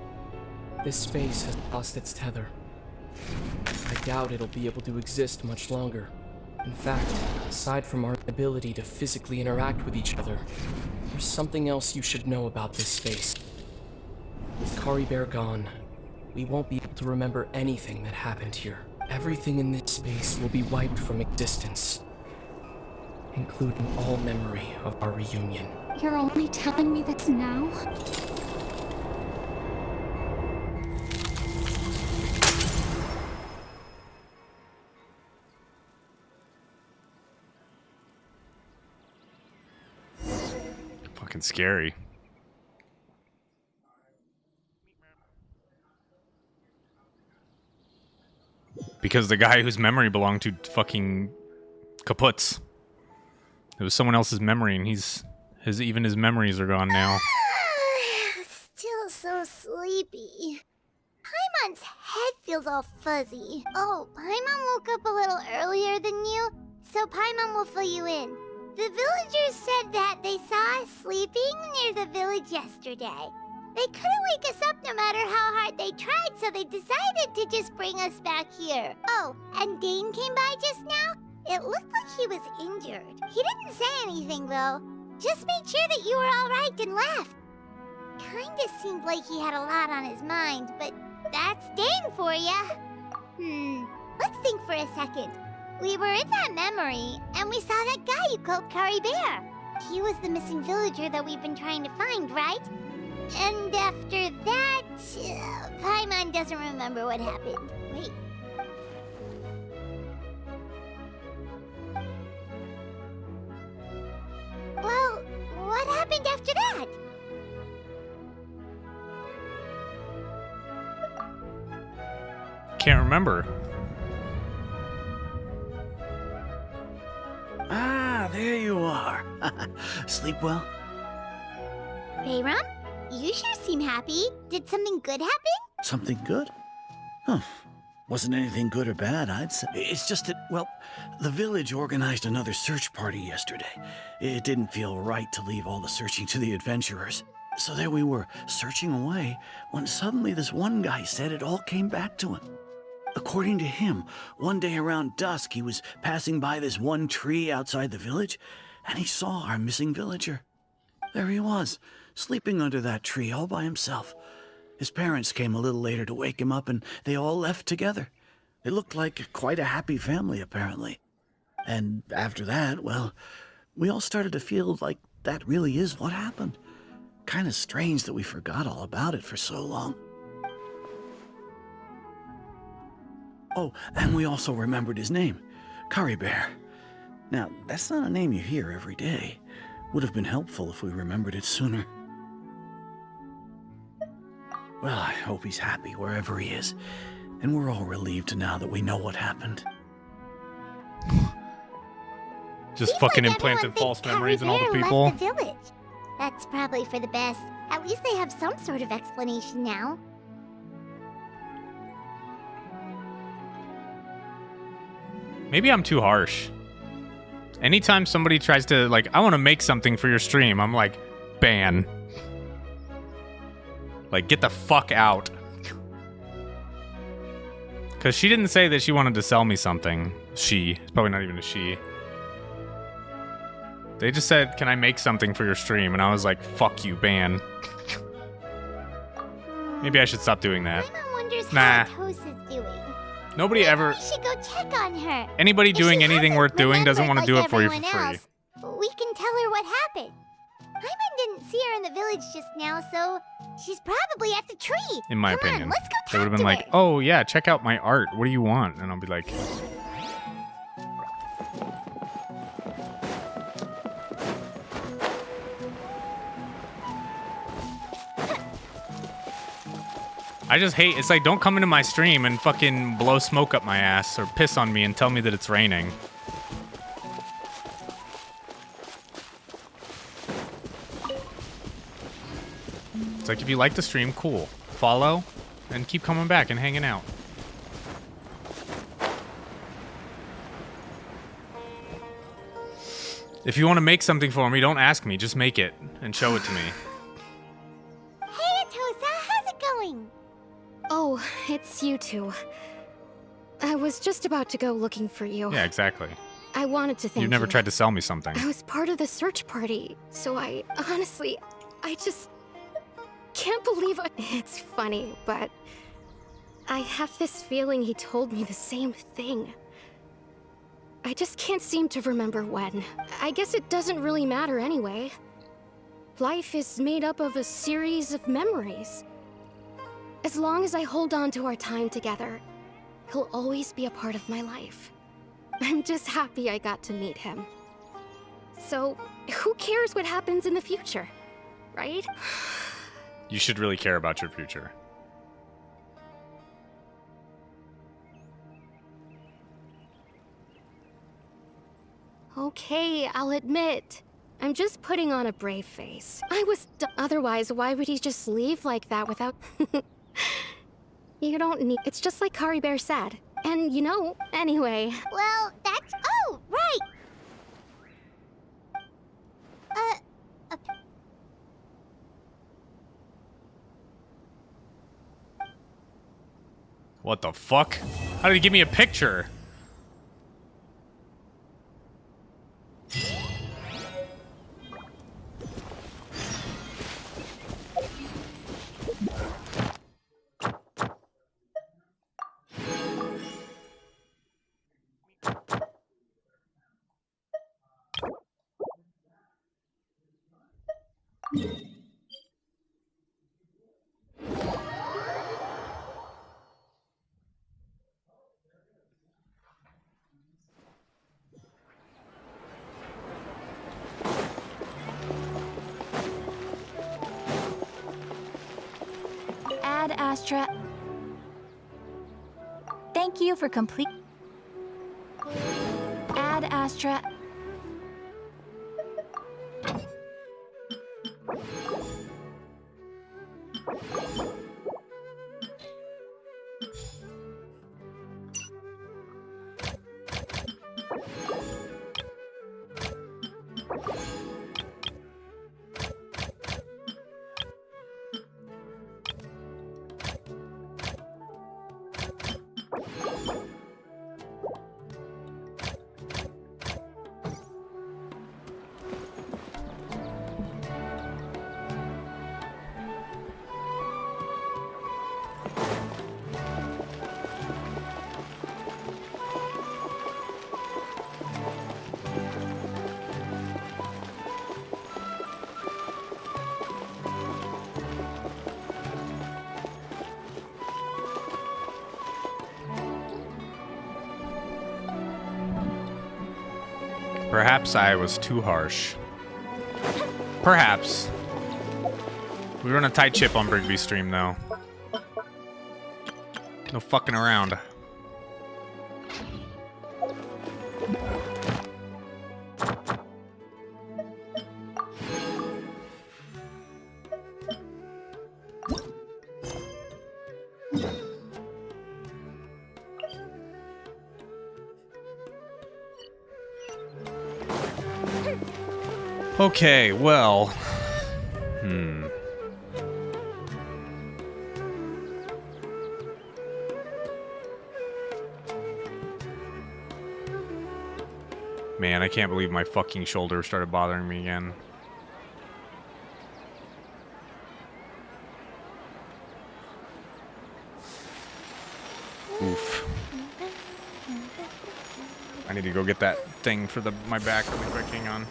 This space has lost its tether. I doubt it'll be able to exist much longer. In fact, aside from our ability to physically interact with each other, there's something else you should know about this space. With Caribert gone, we won't be able to remember anything that happened here. Everything in this space will be wiped from existence, including all memory of our reunion. You're only telling me this now? Fucking scary. Because the guy whose memory belonged to fucking kaputs. It was someone else's memory, and even his memories are gone now. Still so sleepy. Paimon's head feels all fuzzy. Oh, Paimon woke up a little earlier than you, so Paimon will fill you in. The villagers said that they saw us sleeping near the village yesterday. They couldn't wake us up no matter how hard they tried, so they decided to just bring us back here. Oh, and Dane came by just now? It looked like he was injured. He didn't say anything, though. Just made sure that you were all right and left. Kinda seemed like he had a lot on his mind, but that's Dane for ya. Let's think for a second. We were in that memory, and we saw that guy you called Caribert. He was the missing villager that we've been trying to find, right? And after that, Paimon doesn't remember what happened. Wait. Well, what happened after that? Can't remember. Ah, there you are. Sleep well? Bayram? You sure seem happy. Did something good happen? Something good? Huh. Wasn't anything good or bad, I'd say. It's just that, well, the village organized another search party yesterday. It didn't feel right to leave all the searching to the adventurers. So there we were, searching away, when suddenly this one guy said it all came back to him. According to him, one day around dusk, he was passing by this one tree outside the village, and he saw our missing villager. There he was, sleeping under that tree all by himself. His parents came a little later to wake him up, and they all left together. They looked like quite a happy family, apparently. And after that, well, we all started to feel like that really is what happened. Kind of strange that we forgot all about it for so long. Oh, and we also remembered his name, Caribert. Now, that's not a name you hear every day. Would have been helpful if we remembered it sooner. Well, I hope he's happy wherever he is. And we're all relieved now that we know what happened. Just Seems fucking like implanted everyone false thinks memories in all the Carrie Bear people. left the village. That's probably for the best. At least they have some sort of explanation now. Maybe I'm too harsh. Anytime somebody tries to, like, I want to make something for your stream, I'm like, ban. Like, get the fuck out. Because she didn't say that she wanted to sell me something. She. It's probably not even a she. They just said, can I make something for your stream? And I was like, fuck you, ban. Maybe I should stop doing that. Paimon wonders Nah. how Tosa's doing. Nobody ever... We should go check on her. Anybody If doing she anything hasn't worth doing doesn't want to remembered do it for you like for free. everyone else, we can tell her what happened. Paimon didn't see her in the village just now, so she's probably at the tree. In my Come opinion. on, let's go They would have talk been to like, her. oh yeah, check out my art. What do you want? And I'll be like... I just hate, it's like, don't come into my stream and fucking blow smoke up my ass or piss on me and tell me that it's raining. It's like, if you like the stream, cool. Follow and keep coming back and hanging out. If you want to make something for me, don't ask me, just make it and show it to me. Hey, Atosa, how's it going? Oh, it's you two. I was just about to go looking for you. Yeah, exactly. I wanted to thank you. You've never tried to sell me something. I was part of the search party, so I just can't believe it's funny, but I have this feeling he told me the same thing. I just can't seem to remember when. I guess it doesn't really matter anyway. Life is made up of a series of memories. As long as I hold on to our time together, he'll always be a part of my life. I'm just happy I got to meet him. So, who cares what happens in the future, right? You should really care about your future. Okay, I'll admit. I'm just putting on a brave face. Otherwise, why would he just leave like that without... You don't need... It's just like Kari Bear said. And, you know, anyway... Well, that's... Oh, right! What the fuck? How did he give me a picture? Ad Astra. Thank you for complete. Ad Astra. Perhaps I was too harsh. Perhaps. We were on a tight ship on Brigby's stream, though. No fucking around. Okay, well. Man, I can't believe my fucking shoulder started bothering me again. Oof. I need to go get that thing for my back really quick. Hang on.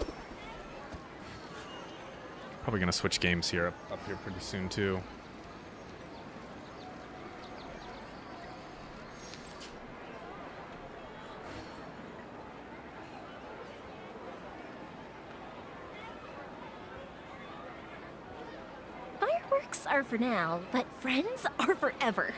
Probably gonna switch games here up here pretty soon too. Fireworks are for now, but friends are forever.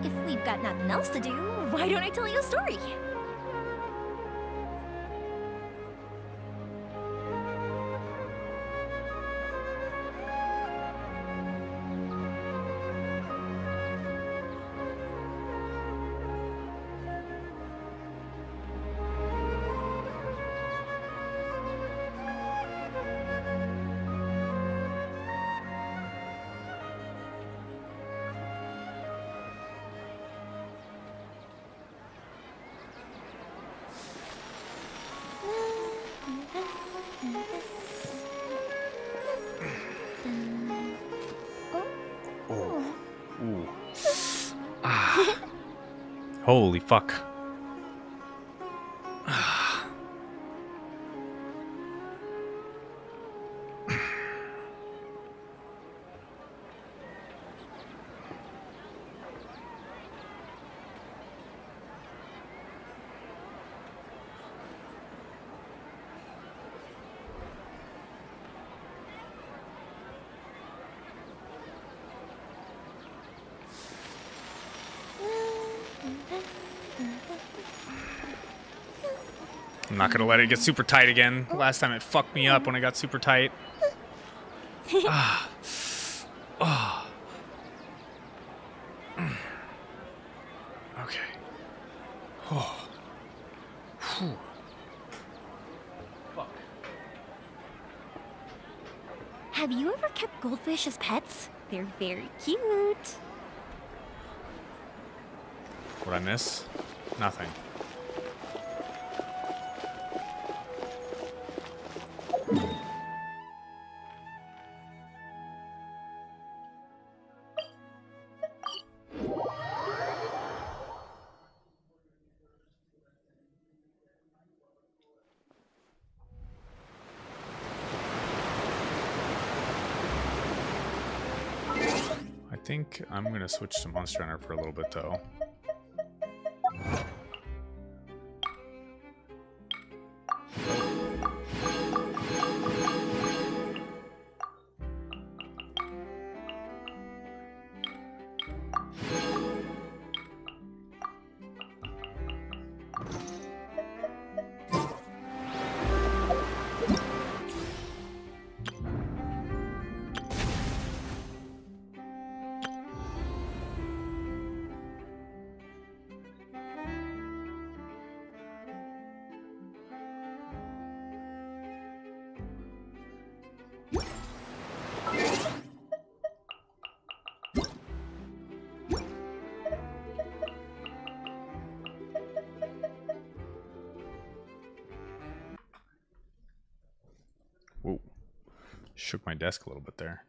If we've got nothing else to do, why don't I tell you a story? Holy fuck. I'm not gonna let it get super tight again. Last time it fucked me up when it got super tight. Ah. Oh. Okay. Oh. Whew. Fuck. Have you ever kept goldfish as pets? They're very cute. What'd I miss? Nothing. I think I'm gonna switch to Monster Hunter for a little bit though. Shook my desk a little bit there.